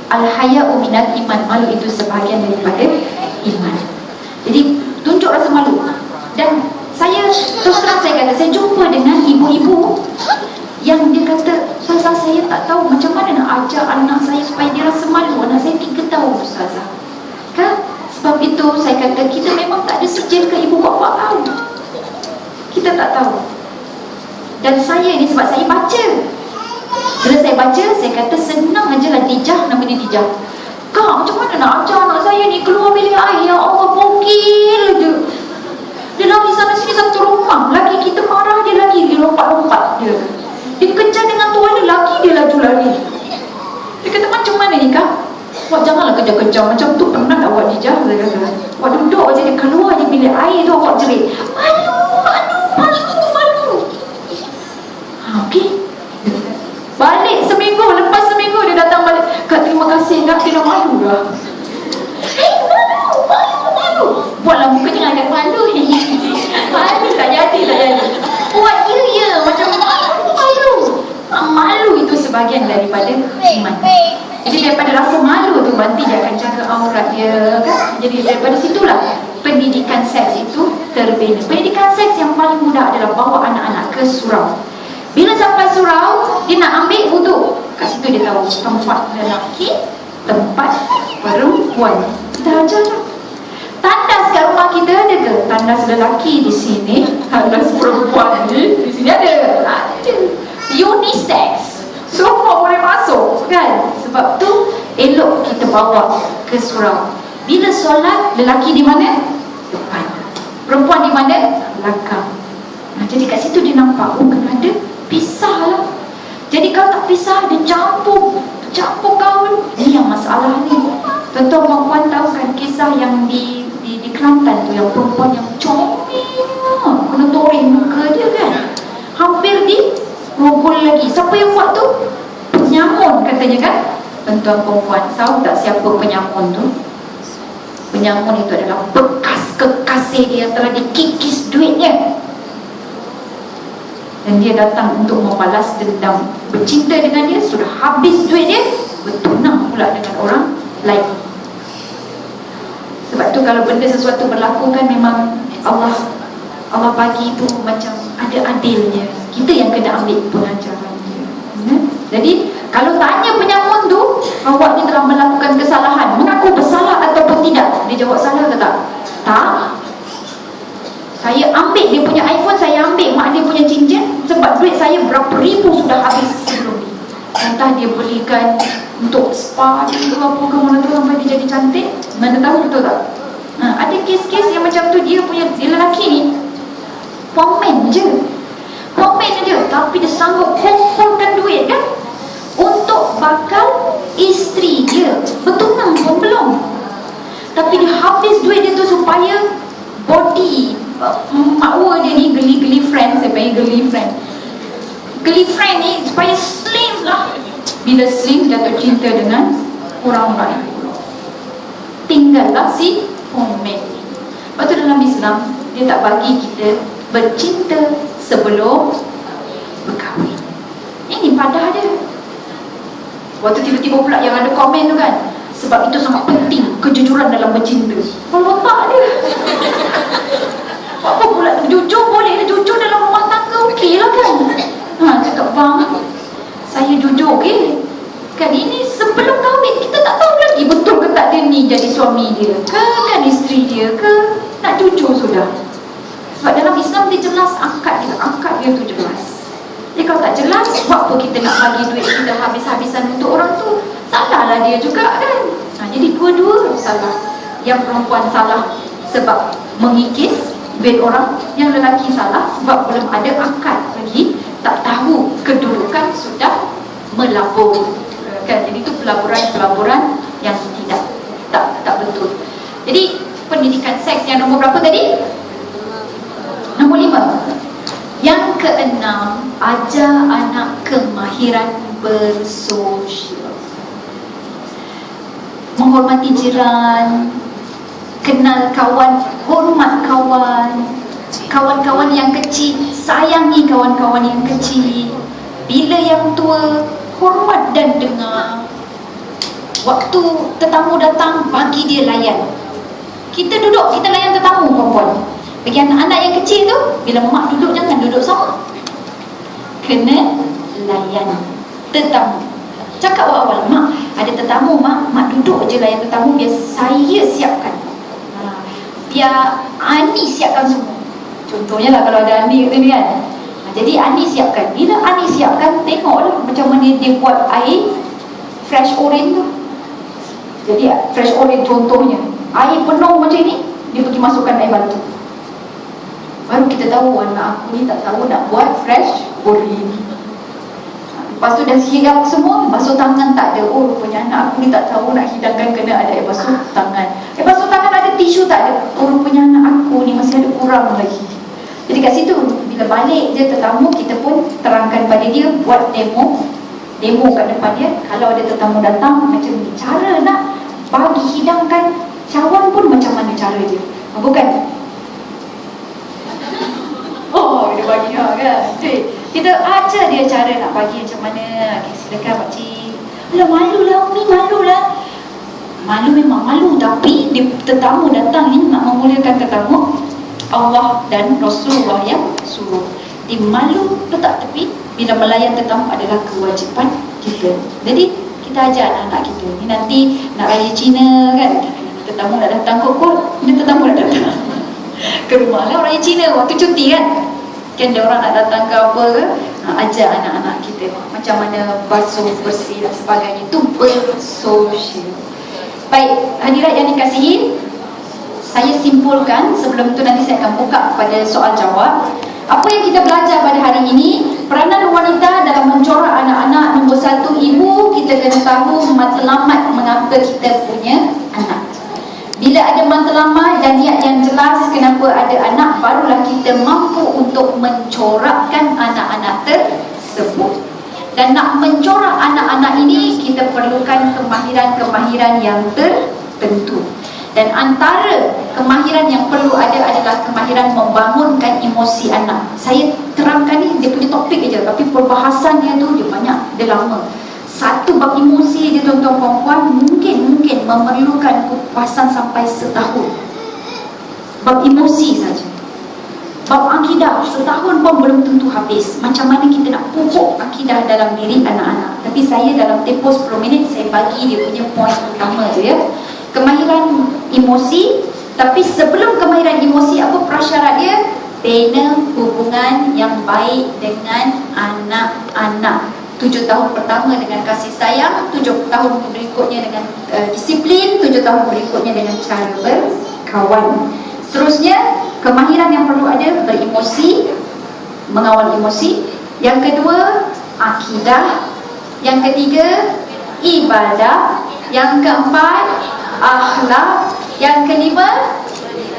Al-haya'u minal iman, malu itu sebahagian daripada iman. Jadi tunjuk rasa malu. Dan saya terus terang saya kata, saya jumpa dengan ibu-ibu yang dia kata, Ustazah, saya tak tahu macam mana nak ajar anak saya supaya dia rasa malu. Anak saya 3 tahun Ustazah. Kan? Sebab itu saya kata, kita memang tak ada sijil ke ibu bapa tahu. Kita tak tahu. Dan saya ni sebab saya baca. Bila saya baca, saya kata senang aja lah Dijah, nama dia Dijah. Kak, macam mana nak ajar anak saya ni keluar bilik air? Ya Allah, bokil je. Dia lari sana sini satu rumah. Laki kita marah, dia lari, dia lompat-lompat dia. Dia kejar dengan tuan dia, laki dia laju lari. Dia kata, macam mana ni Kak? Awak janganlah kejar-kejar macam tu, penat awak Dijah. Saya kata, awak duduk aja, dia keluar je bilik air tu, awak jerit, malu. Okey. Balik seminggu, lepas seminggu dia datang balik. Kak, terima kasih Kak, dia dah malu dah. Malu. Buatlah muka jangan agak malu. Malu tak jadi. Buat ya macam malu. Malu itu sebahagian daripada iman. Jadi daripada rasa malu tu, nanti dia akan jaga aurat dia, kan? Jadi daripada situlah pendidikan seks itu terbina. Pendidikan seks yang paling mudah adalah bawa anak-anak ke surau. Bila sampai surau, dia nak ambil wuduk. Kat situ dia tahu tempat lelaki, tempat perempuan. Kita ajarlah. Tandas kat rumah kita ada ke? Tandas lelaki di sini, tandas perempuan di sini ada. Unisex. Semua boleh masuk, kan? Sebab tu elok kita bawa ke surau. Bila solat, lelaki di mana? Depan. Perempuan di mana? Belakang. Nah, jadi kat situ dia nampak, oh kena ada pisah lah. Jadi kalau tak pisah, dia campur gaul. Ini yang masalah ni. Tuan-tuan perempuan tahu kan kisah yang di Kelantan tu, yang perempuan yang comel, kena toreng muka dia kan, hampir di rogol lagi. Siapa yang buat tu? Penyamun katanya kan. Tuan-tuan perempuan tahu tak siapa penyamun tu? Penyamun itu adalah bekas kekasih dia yang telah dikikis duitnya, dan dia datang untuk membalas dendam. Bercinta dengan dia, sudah habis duit dia, bertunang pula dengan orang lain. Sebab tu kalau benda sesuatu berlaku kan, memang Allah bagi tu macam ada adilnya. Kita yang kena ambil pengajaran dia. Jadi kalau tanya penyamun tu, awak ni telah melakukan kesalahan, mengaku bersalah ataupun tidak? Dia jawab salah ke tak? Tak. Saya ambil dia punya iPhone, saya ambil mak dia punya cincin, sebab duit saya berapa ribu sudah habis sebelum ni. Entah dia belikan untuk spa dia ke apa ke, mana tu sampai dia jadi cantik. Mana tahu, betul tak? Ada kes-kes yang macam tu. Dia lelaki ni komen je, tapi dia sanggup kumpulkan duit kan untuk bakal isteri dia, bertunang pun belum, tapi dia habis duit dia tu supaya body makwa dia ni, geli friend, saya panggil geli friend ni, supaya slim lah. Bila slim jatuh cinta dengan orang lain, tinggallah si komen ni. Lepas tu dalam Islam dia tak bagi kita bercinta sebelum berkahwin. Ini padah dia. Waktu tiba-tiba pula yang ada komen tu kan, sebab itu sangat penting kejujuran dalam bercinta. Kalau tak dia apa pula, jujur boleh, jujur dalam rumah tangga okey lah kan. Cakap bang, saya jujur okey kan, ini sebelum kahwin kita tak tahu lagi betul ke tak dia ni jadi suami dia ke, kan isteri dia ke, nak jujur sudah. Sebab dalam Islam dia jelas, angkat dia tu jelas. Jadi kalau tak jelas, buat apa kita nak bagi duit kita habis-habisan untuk orang tu? Salahlah dia juga kan. Jadi dua-dua salah. Yang perempuan salah sebab mengikis duit orang, yang lelaki salah sebab belum ada akad lagi, tak tahu kedudukan, sudah melabur kan. Jadi itu pelaburan yang tak betul. Jadi pendidikan seks yang nombor berapa tadi? Nombor 5. Yang keenam, ajar anak kemahiran bersosial, menghormati jiran, kenal kawan, hormat kawan-kawan yang kecil, sayangi kawan-kawan yang kecil. Bila yang tua, hormat dan dengar. Waktu tetamu datang, bagi dia layan. Kita duduk, kita layan tetamu perempuan. Bagi anak-anak yang kecil tu, bila mak duduk, jangan duduk sama, kena layan tetamu. Cakap awal-awal, mak ada tetamu, mak duduk je layan tetamu, biar saya siapkan, biar Ani siapkan semua. Contohnya lah kalau ada Ani ni kan. Jadi Ani siapkan. Bila Ani siapkan, tengoklah macam mana dia buat air fresh orange tu. Jadi fresh orange contohnya, air penuh macam ni, dia pergi masukkan air batu. Baru kita tahu anak aku ni tak tahu nak buat fresh orange. Lepas tu dah hidang semua, basuh tangan tak ada. Oh, rupanya anak aku ni tak tahu nak hidangkan, kena ada air basuh tangan. Basuh tangan ada, tisu tak ada. Oh, rupanya anak aku ni masih ada kurang lagi. Jadi kat situ, bila balik je tetamu, kita pun terangkan pada dia, buat demo kat depan dia. Kalau ada tetamu datang, macam ni cara nak bagi hidangkan cawan pun, macam mana cara dia. Bukan oh, dia bagi kan. Kita ajar dia cara nak bagi macam mana. Okay, silakan pakcik. Alah, malu lah Umi, malu lah. Malu memang malu, tapi tetamu datang ni nak memuliakan tetamu, Allah dan Rasulullah yang suruh. Malu letak tepi. Bila melayan tetamu adalah kewajipan kita. Jadi kita ajar anak-anak kita ni, nanti nak raya Cina kan, tetamu nak datang kok, tetamu nak datang ke rumah lah, raya Cina waktu cuti kan ada orang nak datang ke apa ke, ajar anak-anak kita macam mana basuh, bersih dan sebagainya. Itu bersosial. Baik, hadirat yang dikasihi, saya simpulkan sebelum tu nanti saya akan buka pada soal jawab. Apa yang kita belajar pada hari ini? Peranan wanita dalam mencorak anak-anak. Nombor satu, ibu kita kena tahu matlamat mengapa kita punya anak. Bila ada matlamat dan niat yang jelas kenapa ada anak, barulah kita mampu untuk mencorakkan anak-anak tersebut. Dan nak mencorak anak-anak ini, kita perlukan kemahiran-kemahiran yang tertentu. Dan antara kemahiran yang perlu ada adalah kemahiran membangunkan emosi anak. Saya terangkan ni, dia punya topik je, tapi perbahasan dia tu, dia lama. Satu bab emosi dia, tuan-tuan perempuan, mungkin memerlukan kupasan sampai setahun. Bab emosi saja. Bab akidah setahun pun belum tentu habis. Macam mana kita nak pupuk akidah dalam diri anak-anak. Tapi saya dalam tempoh 10 minit saya bagi dia punya poin utama je ya. Kemahiran emosi. Tapi sebelum kemahiran emosi, apa prasyarat dia? Bina hubungan yang baik dengan anak-anak. 7 tahun pertama dengan kasih sayang, 7 tahun berikutnya dengan disiplin, 7 tahun berikutnya dengan cara berkawan. Seterusnya, kemahiran yang perlu ada beremosi, mengawal emosi. Yang kedua, akidah. Yang ketiga, ibadah. Yang keempat, akhlak. Yang kelima,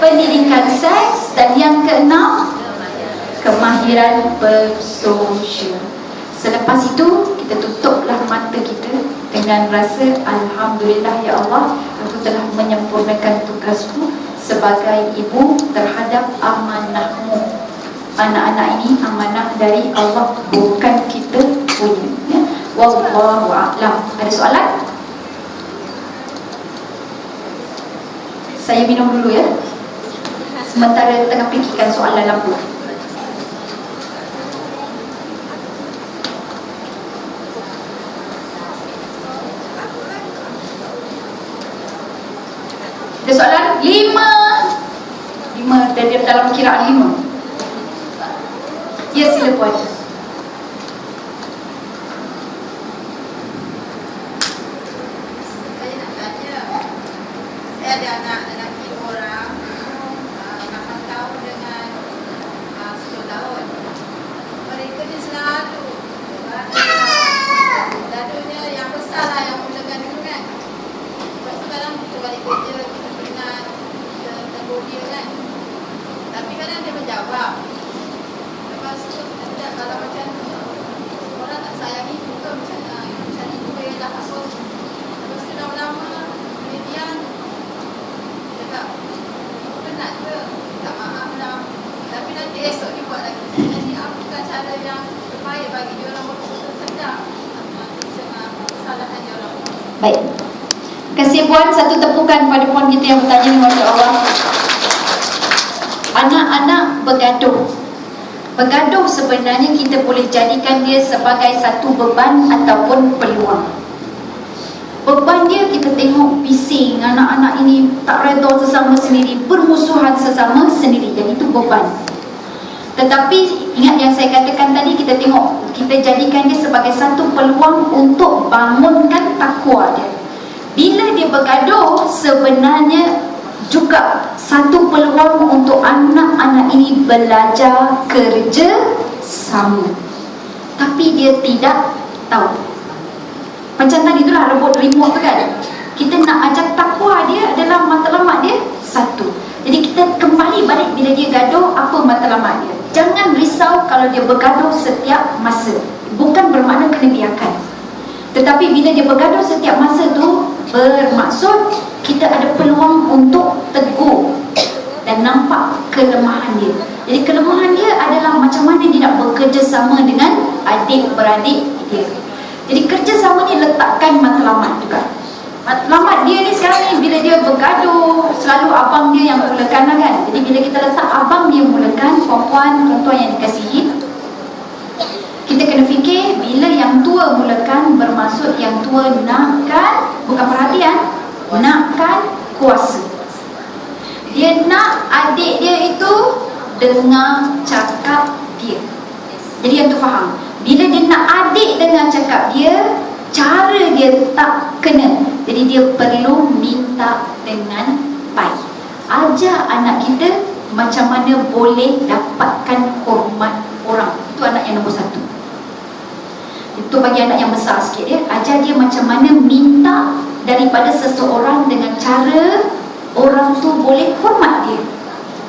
pendidikan seks. Dan yang keenam, kemahiran bersosial. Selepas itu, kita tutuplah mata kita dengan rasa Alhamdulillah ya Allah, aku telah menyempurnakan tugasku sebagai ibu terhadap amanahmu. Anak-anak ini amanah dari Allah, bukan kita punya ya. Wallahu a'lam. Ada soalan? Saya minum dulu ya, sementara tengah fikirkan soalan lampu. Ada soalan? 5 dari dalam kiraan 5. Ya, sila puan. Saya nak tanya, saya ada anak lelaki 2 orang, 8 tahun dengan 10 tahun. Mereka ni selalu dadunya yang besar lah yang mulakan dulu kan. Lepas tu kadang kita balik kerja, kita peringat, kita tegur dia kan. Tapi kadang dia menjawab. Lepas tu kita kalau macam orang tak sayangi juga macam itu dia dah masuk. Lepas tu lama-lama kemudian dia cakap penat ke, tak maaf lah. Tapi nanti esok dia buat lagi. Jadi apakah cara yang terbaik bagi dia orang betul-betul sedar kesalahan dia orang? Baik. Terima kasih puan. Satu tepukan pada puan kita yang bertanya ni, Masya Allah. Anak-anak bergaduh. Bergaduh sebenarnya kita boleh jadikan dia sebagai satu beban ataupun peluang. Beban dia kita tengok bising, anak-anak ini tak redha sesama sendiri, bermusuhan sesama sendiri, dan itu beban. Tetapi ingat yang saya katakan tadi, kita tengok, kita jadikan dia sebagai satu peluang untuk bangunkan takwa dia. Bila dia bergaduh, sebenarnya juga satu peluang untuk anak-anak ini belajar kerja sama. Tapi dia tidak tahu. Macam tadi itulah rebut remote tu kan. Kita nak ajar takwa dia adalah matlamat dia satu. Jadi kita kembali balik bila dia gaduh, apa matlamat dia. Jangan risau kalau dia bergaduh setiap masa. Bukan bermakna kena biarkan. Tetapi bila dia bergaduh setiap masa tu, bermaksud kita ada peluang untuk tegur dan nampak kelemahan dia. Jadi kelemahan dia adalah macam mana dia nak bekerja sama dengan adik-beradik dia. Jadi kerjasama ni letakkan matlamat juga. Matlamat dia ni sekarang ni bila dia bergaduh, selalu abang dia yang mulakan lah kan. Jadi bila kita letak abang dia mulakan, perempuan, tuan-tuan yang dikasihi, kita kena fikir bila yang tua mulakan, bermaksud yang tua nakkan, bukan perhatian, nakkan kuasa. Dia nak adik dia itu dengar cakap dia. Jadi yang tu faham. Bila dia nak adik dengar cakap dia, cara dia tak kena. Jadi dia perlu minta dengan baik. Ajar anak kita macam mana boleh dapatkan hormat yang nombor 1. Itu bagi anak yang besar sikit ya. Ajar dia macam mana minta daripada seseorang dengan cara orang tu boleh hormat dia.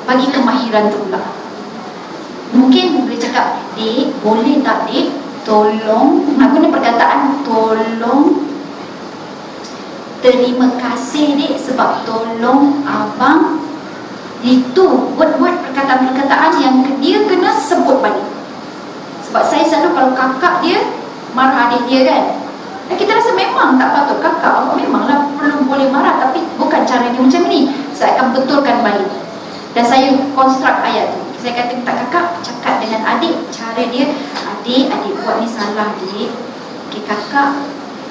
Bagi kemahiran tu pula. Mungkin boleh cakap, "Dik, boleh tak dik, tolong," nak guna perkataan tolong, "terima kasih dik sebab tolong abang." Itu word-word perkataan-perkataan yang dia kena sebut balik. Sebab saya selalu kalau kakak dia marah adik dia kan, kita rasa memang tak patut. Kakak awak memanglah perlu boleh marah, tapi bukan cara dia macam ni. Saya akan betulkan balik. Dan saya konstruk ayat tu. Saya kata minta kakak cakap dengan adik, cara dia, "Adik buat ni salah dik. Okay, kakak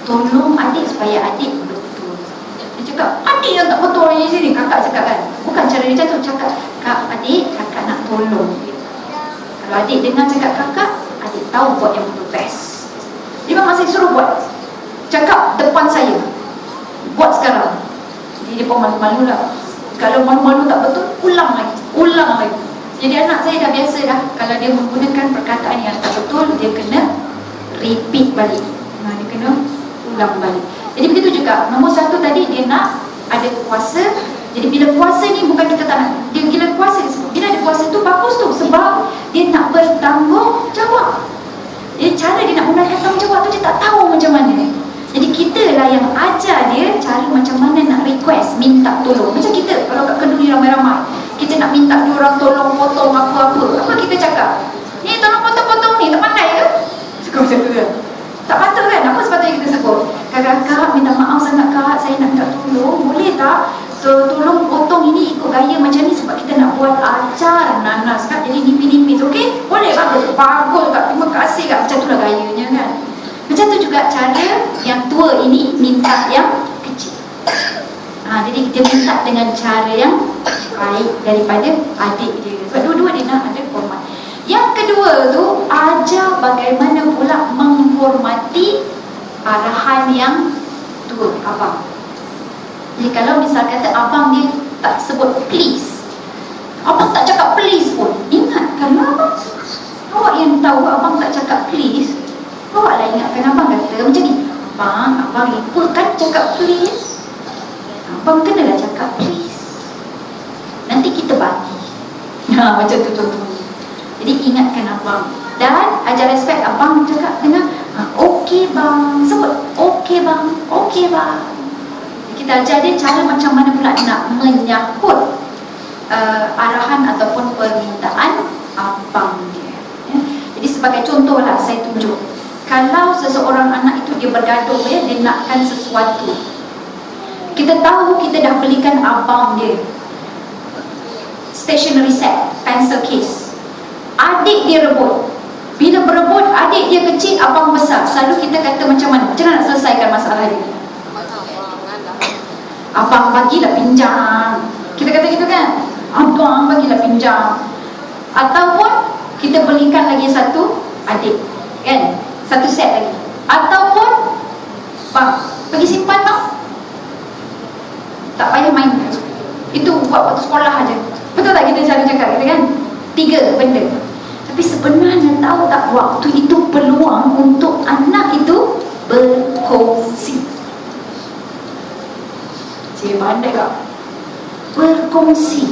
tolong adik supaya adik betul." Dia cakap, "Adik yang tak betul di sini." Kakak cakap kan, bukan cara dia jatuh. Cakap, "Kak, adik, kakak nak tolong." Kalau adik dengar cakap kakak, adik tahu buat yang betul best. Dia memang saya suruh buat. Cakap depan saya, buat sekarang. Jadi dia pun malu-malu lah. Kalau malu-malu tak betul, ulang lagi. Jadi anak saya dah biasa dah. Kalau dia menggunakan perkataan yang tak betul, dia kena repeat balik. Dia kena ulang balik. Jadi begitu juga. Nombor 1 tadi, dia nak ada kuasa. Jadi bila kuasa ni bukan kita tak nak. Dia bila kuasa disebut. Bila ada kuasa tu bagus tu. Sebab dia nak bertanggungjawab. Jadi cara dia nak gunakan tanggungjawab tu, dia tak tahu macam mana. Jadi kita lah yang ajar dia cara macam mana nak request, minta tolong. Macam kita kalau kat Kenduri ramai-ramai, kita nak minta dia orang tolong potong apa-apa. Apa kita cakap? "Ni tolong potong-potong ni, tak pandai ke?" Cakap macam tu kan. Tak patut kan? Apa sepatutnya kita sebut? "Kakak, minta maaf sangat kak, saya nak minta tolong. Boleh tak? Tolong potong ini ikut gaya macam ni sebab kita nak buat acar nanas kak. Jadi nipis-nipis, okey? Boleh bagus. Bagus kak, terima kasih kak." Macam itulah gayanya kan. Macam tu juga cara yang tua ini minta yang kecil. Jadi dia minta dengan cara yang baik daripada adik dia. Sebab dua-dua dia nak ada hormat. Yang kedua tu, ajar bagaimana pula menghormati arahan yang tua, abang. Jadi kalau misal kata abang dia tak sebut please, abang tak cakap please pun, ingatkan abang. Awak yang tahu abang tak cakap please, awaklah ingatkan abang kata macam ni, abang lupa kan cakap please. Abang kenalah cakap please, nanti kita bagi. Macam tu contoh. Jadi ingatkan abang. Dan ajar respect abang cakap dengan okey bang. Sebut okey bang, okey bang. Kita ajar dia cara macam mana pula nak menyahut arahan ataupun permintaan abang dia. Jadi sebagai contoh lah saya tunjuk. Kalau seseorang anak itu dia bergaduh dia nakkan sesuatu, kita tahu kita dah belikan abang dia stationery set, pencil case. Adik dia rebut. Bila berebut, adik dia kecil, abang besar. Selalu kita kata macam mana? Macam mana nak selesaikan masalah dia? Abang bagilah pinjam. Kita kata gitu kan? Abang bagilah pinjam. Ataupun kita belikan lagi satu adik, kan? Satu set lagi. Ataupun bang, pergi simpan bang. Tak payah main. Itu buat waktu sekolah aja. Betul tak kita selalu cakap kita kan? 3 benda. Tapi sebenarnya tahu tak, waktu itu peluang untuk anak itu berkongsi. Cik pandai tak? Berkongsi.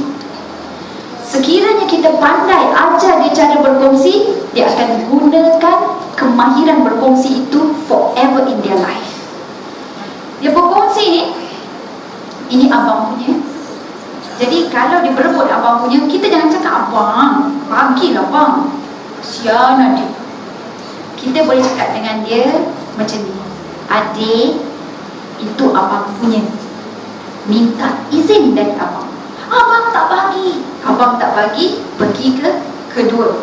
Sekiranya kita pandai ajar dia cara berkongsi, dia akan gunakan kemahiran berkongsi itu forever in their life. Dia berkongsi ni, ini abang punya. Jadi kalau dia berebut abang punya, kita jangan cakap abang, bagilah bang, kasihan adik. Kita boleh cakap dengan dia macam ni, adik, itu abang punya, minta izin dari abang. Abang tak bagi. Abang tak bagi, pergi ke kedua.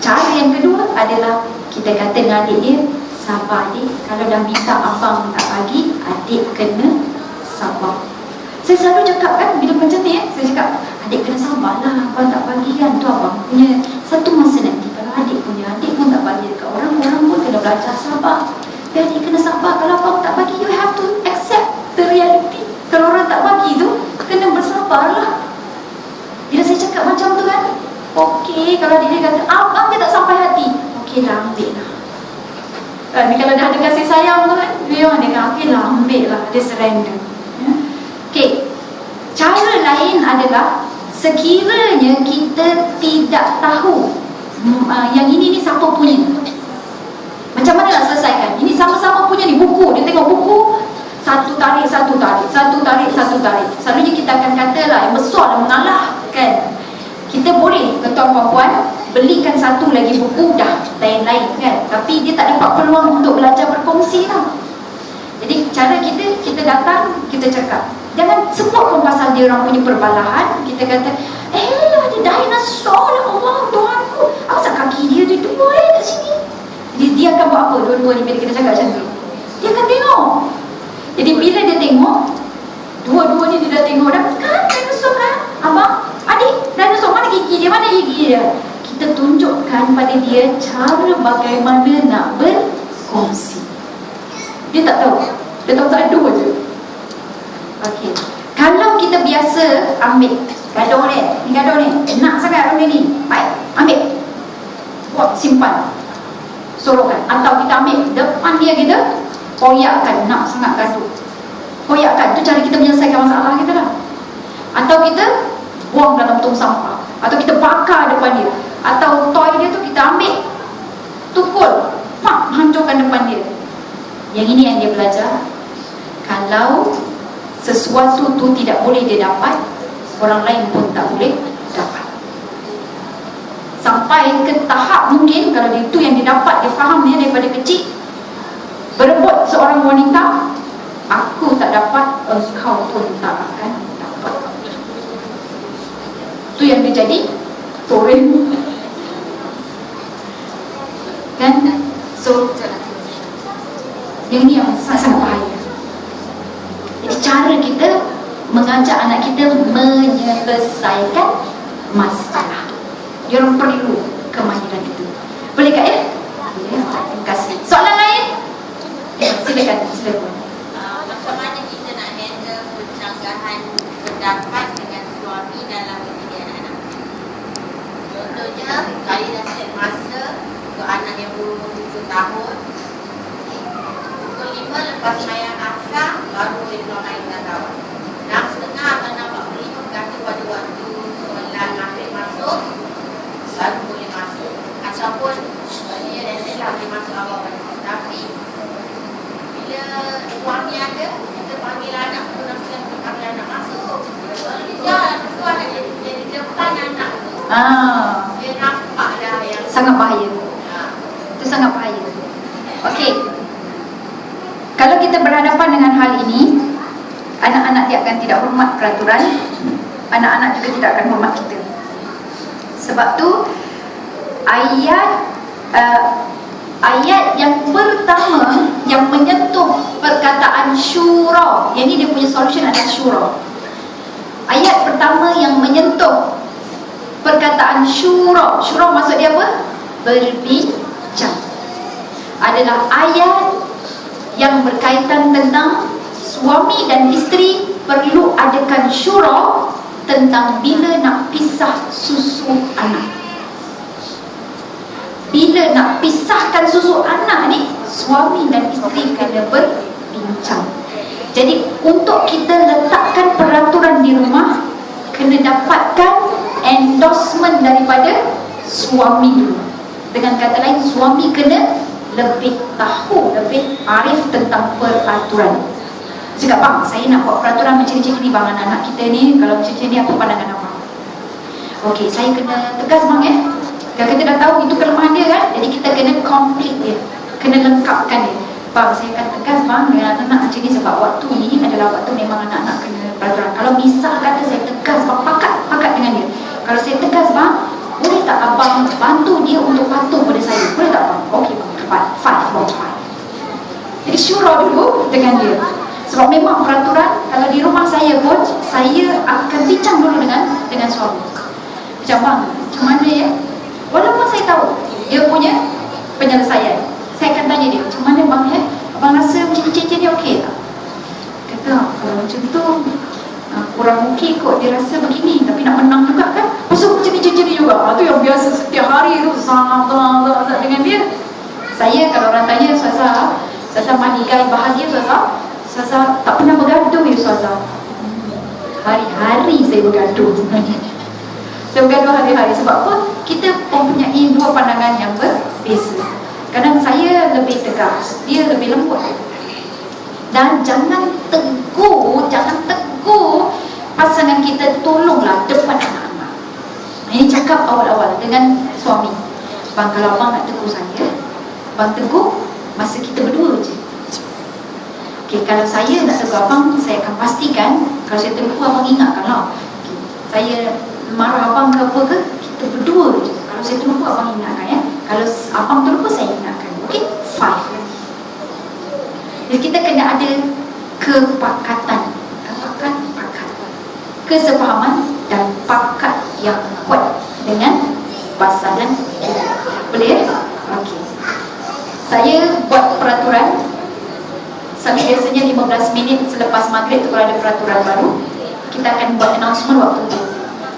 Cara yang kedua adalah kita kata dengan adik dia, sabar adik, kalau dah minta abang tak bagi, adik kena sabar. Saya selalu cakap kan, bila macam ni saya cakap, adik kena sabarlah, abang tak bagi kan, tu abang punya. Satu masa nanti kalau adik punya, adik pun tak bagi dekat orang, orang pun kena belajar sabar. Dan adik kena sabar. Kalau abang tak bagi, you have to accept the reality. Kalau orang tak bagi tu, kena bersabarlah. Bila saya cakap macam tu kan, okey, kalau dia kata abang dia tak sampai hati, okey lah, ambil lah. Ni kalau dah ada kasih sayang tu kan, dia kata okey lah, ambil lah, dia surrender. Okey, cara lain adalah sekiranya kita tidak tahu yang ini siapa punya, macam mana nak selesaikan? Ini sama-sama punya ni, buku. Dia tengok buku, satu tarik. Selalunya kita akan katalah yang besar dah mengalah kan. Kita boleh, tuan-tuan puan-puan, belikan satu lagi buku, dah lain-lain kan. Tapi dia tak dapat peluang untuk belajar berkongsi lah. Jadi cara kita datang, kita cakap, jangan sebut pun pasal dia orang punya perbalahan. Kita kata, ada dinosaur lah, Allah Tuhanku, asal kaki dia ada dua kat sini. Jadi dia akan buat apa dua-dua ni bila kita cakap macam tu? Dia akan tengok. Jadi bila dia tengok, dua-dua ni dia dah tengok dah, kan dinosaur kan? Abang, adik, dinosaur mana gigi dia? Mana gigi dia? Kita tunjukkan pada dia cara bagaimana nak berkongsi. Dia tak tahu. Dia tahu tak ada je. Okey. Kalau kita biasa ambil gaduh ni, nak sangat benda ni, baik, ambil, buat, simpan, sorokkan. Atau kita ambil depan dia, kita koyakkan, nak sangat gaduh, koyakkan. Itu cara kita menyelesaikan masalah kita lah. Atau kita buang dalam tong sampah, atau kita bakar depan dia, atau toy dia tu kita ambil, tukul, hancurkan depan dia. Yang ini yang dia belajar. Kalau sesuatu tu tidak boleh dia dapat, orang lain pun tak boleh dapat. Sampai ke tahap mungkin kalau itu yang dia dapat, dia faham dia daripada kecil, berebut seorang wanita, aku tak dapat, engkau pun tak akan dapat. Itu yang dia jadi torrent kan. So yang ni yang sangat bahaya. Jadi cara kita mengajak anak kita menyelesaikan masalah, dia orang perlu kemahiran itu. Boleh tak ya? Ya, terima kasih. Soalan lain? Ya, silakan. Macam mana kita nak handle pencanggahan pendapat dengan suami dalam mendidik anak-anak? Contohnya, saya dah set masa untuk anak yang berumur 7 tahun. Pukul 5 lepas mayang asar baru boleh keluar main dengan kawan. 6.30 atau 6.45 kata pada waktu solat maghrib masuk, baru boleh masuk. Ataupun dia dah boleh masuk awal pada waktu. Tapi bila suami ada, kita panggil anak tu, panggil anak masuk. Kalau dia keluar dari depan anak tu, dia nampak dah yang sangat bahaya. Itu sangat bahaya. Okey, kalau kita berhadapan dengan hal ini, anak-anak dia akan tidak hormat peraturan, anak-anak juga tidak akan hormat kita. Sebab tu ayat yang pertama yang menyentuh perkataan syura, yang ni dia punya solution adalah syura. Ayat pertama yang menyentuh perkataan syura, syura maksud dia apa? Berbincang. Adalah ayat yang berkaitan tentang suami dan isteri perlu adakan syura tentang bila nak pisah susu anak. Bila nak pisahkan susu anak ni, suami dan isteri kena berbincang. Jadi untuk kita letakkan peraturan di rumah, kena dapatkan endorsement daripada suami dulu. Dengan kata lain, suami kena lebih tahu, lebih arif tentang peraturan. Cakap, bang, saya nak buat peraturan macam-macam ni bang, anak-anak kita ni kalau macam-macam ni apa pandangan abang? Okey, saya kena tegas bang ya. Kalau kita dah tahu itu kelemahan dia kan, jadi kita kena complete dia, kena lengkapkan dia. Bang, saya akan tegas bang dengan anak-anak macam ni sebab waktu ni adalah waktu memang anak-anak kena peraturan. Kalau misal kata saya tegas bang, pakat dengan dia. Kalau saya tegas bang, boleh tak abang bantu dia untuk patuh pada saya? Boleh tak bang? Okey bang, five. Jadi syura dulu dengan dia. Sebab memang peraturan, kalau di rumah saya pun, saya akan bincang dulu dengan suami. Macam bang, macam mana ya? Walaupun saya tahu dia punya penyelesaian, saya akan tanya dia, macam mana bang ya? Abang rasa macam cincin dia okey tak? Kata, kalau macam tu kurang okey kot, dia rasa begini, tapi nak menang juga kan? Pasal macam ni cincin dia juga. Itu yang biasa setiap hari tu sangat dengan dia. Ustazah Mahligai bahagia Ustazah. Ustazah tak pernah bergaduh ya Ustazah. Hari-hari saya bergaduh. Saya bergaduh hari-hari. Sebab apa? Kita mempunyai dua pandangan yang berbeza. Kadang saya lebih tegas, dia lebih lembut. Dan jangan tegur pasangan kita, tolonglah depan anak-anak. Ini cakap awal-awal dengan suami. Bang, kalau abang nak tegur saya, bang tegur masa kita berdua je. Okay, kalau saya nak tegur abang, saya akan pastikan, kalau saya tegur abang ingatkanlah. Okay, saya marah abang ke apa ke, kita berdua je. Kalau saya terlupa abang ingatkan ya. Kalau abang terlupa saya ingatkan. Okay, 5. Jadi kita kena ada kepakatan, kesepahaman dan pakat yang kuat dengan pasangan kita. Boleh? Okey. Saya buat peraturan. Biasanya 15 minit selepas maghrib tu kalau ada peraturan baru, kita akan buat announcement waktu tu.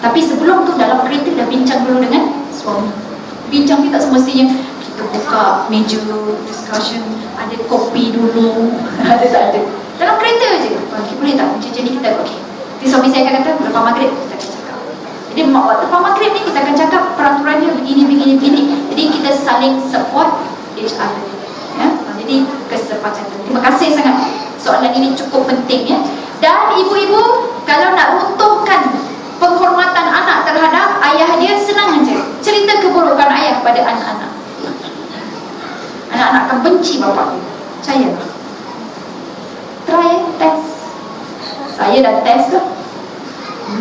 Tapi sebelum tu dalam kereta dah bincang dulu dengan suami. Bincang ni tak semestinya kita buka meja discussion, ada kopi dulu. Ada tak ada. Dalam kereta je. Okay, boleh tak? Macam ni kita okey. Jadi suami saya akan kata lepas maghrib kita akan cakap. Jadi waktu lepas maghrib ni kita akan cakap peraturannya begini. Jadi kita saling support each other. Ya? Jadi kesepakatan. Terima kasih sangat. Soalan ini cukup penting ya. Dan ibu-ibu kalau nak runtuhkan penghormatan anak terhadap ayah dia, senang aja. Cerita keburukan ayah pada anak-anak. Anak-anak akan benci bapa dia. Percaya. Try test. Saya dah test tu.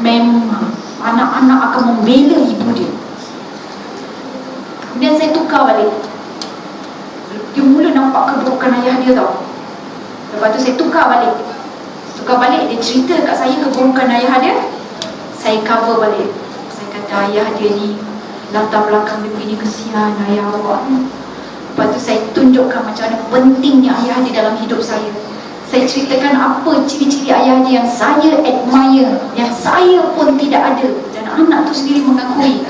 Memang anak-anak akan membela ibu dia. Kemudian saya tukar balik. Dia mula nampak keburukan ayah dia tau. Lepas tu saya tukar balik. Dia cerita kat saya keburukan ayah dia. Saya cover balik. Saya kata ayah dia ni latar belakang dia begini, kesian ayah awak ni. Lepas tu saya tunjukkan macam mana pentingnya ayah dia dalam hidup saya. Saya ceritakan apa ciri-ciri ayah dia yang saya admire, yang saya pun tidak ada. Dan anak tu sendiri mengakui.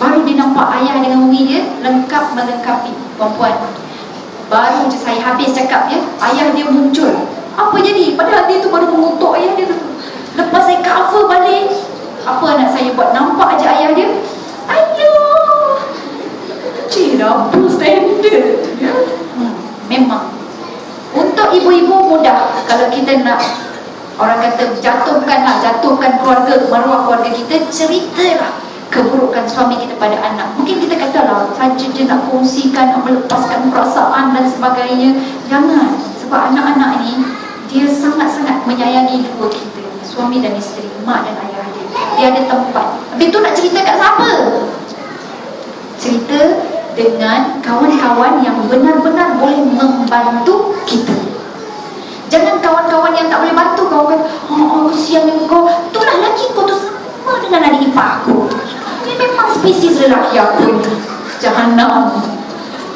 Baru dia nampak ayah dengan umi dia lengkap melengkapi perempuan. Baru je saya habis cakap ya, ayah dia muncul. Apa jadi? Padahal dia tu baru mengutuk ayah dia tu. Lepas saya cover balik, apa anak saya buat? Nampak aja ayah dia. Ayuh, cik double standard ya? Memang untuk ibu-ibu mudah. Kalau kita nak, orang kata jatuhkan keluarga, maruah keluarga kita, ceritalah keburukan suami kita pada anak. Mungkin kita katalah saja je nak kongsikan, nak melepaskan perasaan dan sebagainya. Jangan. Sebab anak-anak ni dia sangat-sangat menyayangi dua kita, suami dan isteri, mak dan ayah dia. Dia ada tempat. Habis tu nak cerita kat siapa? Cerita dengan kawan-kawan yang benar-benar boleh membantu kita. Jangan kawan-kawan yang tak boleh bantu. Kawan, kesian kau, itulah lelaki kau tu sama dengan adik ipar aku. Ini memang spesies lelaki aku ni. Jahanam.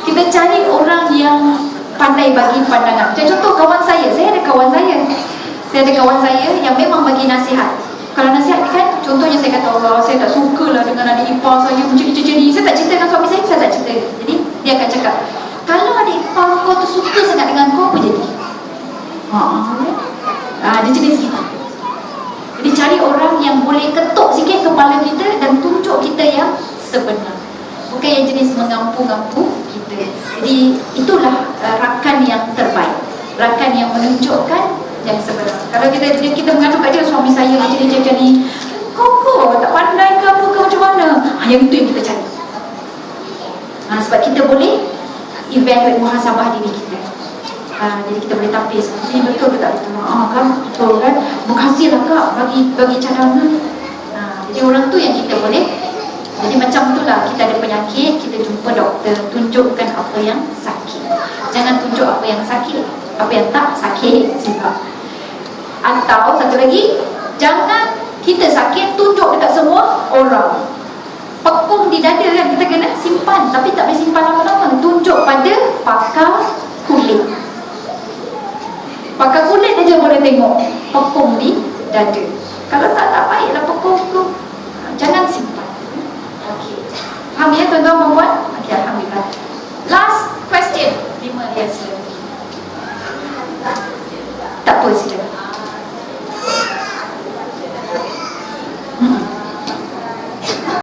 Kita cari orang yang pandai bagi pandangan. Macam contoh kawan saya ada kawan saya yang memang bagi nasihat. Kalau nasihat kan, contohnya saya kata, Allah, saya tak suka lah dengan adik ipar saya macam ni. Saya tak cerita dengan suami saya tak cerita. Jadi dia akan cakap, kalau adik ipar kau tu suka sangat dengan kau, apa jadi? Dia jenis kita. Jadi cari orang yang boleh ketuk sikit kepala kita dan tunjuk kita yang sebenar, bukan yang jenis mengampu-ngampu kita. Jadi itulah rakan yang terbaik, rakan yang menunjukkan yang sebenar. Kalau kita mengadu kat dia, suami saya macam ni, kau tak pandai ke apa ke, macam mana? Yang itu yang kita cari. Sebab kita boleh evaluate, muhasabah diri kita. Jadi kita boleh tapis, ini betul ke tak betul? Kan betul kan, berhasil lah kak bagi cadangan. Jadi orang tu yang kita boleh. Jadi macam itulah, kita ada penyakit, kita jumpa doktor, tunjukkan apa yang sakit. Jangan tunjuk apa yang sakit, apa yang tak sakit juga. Atau satu lagi, jangan kita sakit tunjuk dekat semua orang. Pekung di dada kan, kita kena simpan, tapi tak boleh simpan lama-lama. Tunjuk pada pakar kulit. Pakar kulit aja boleh tengok pekung di dada. Kalau tak baiklah pekung tu. Jangan simpan. Okey. Faham ya tuan-tuan, puan-puan?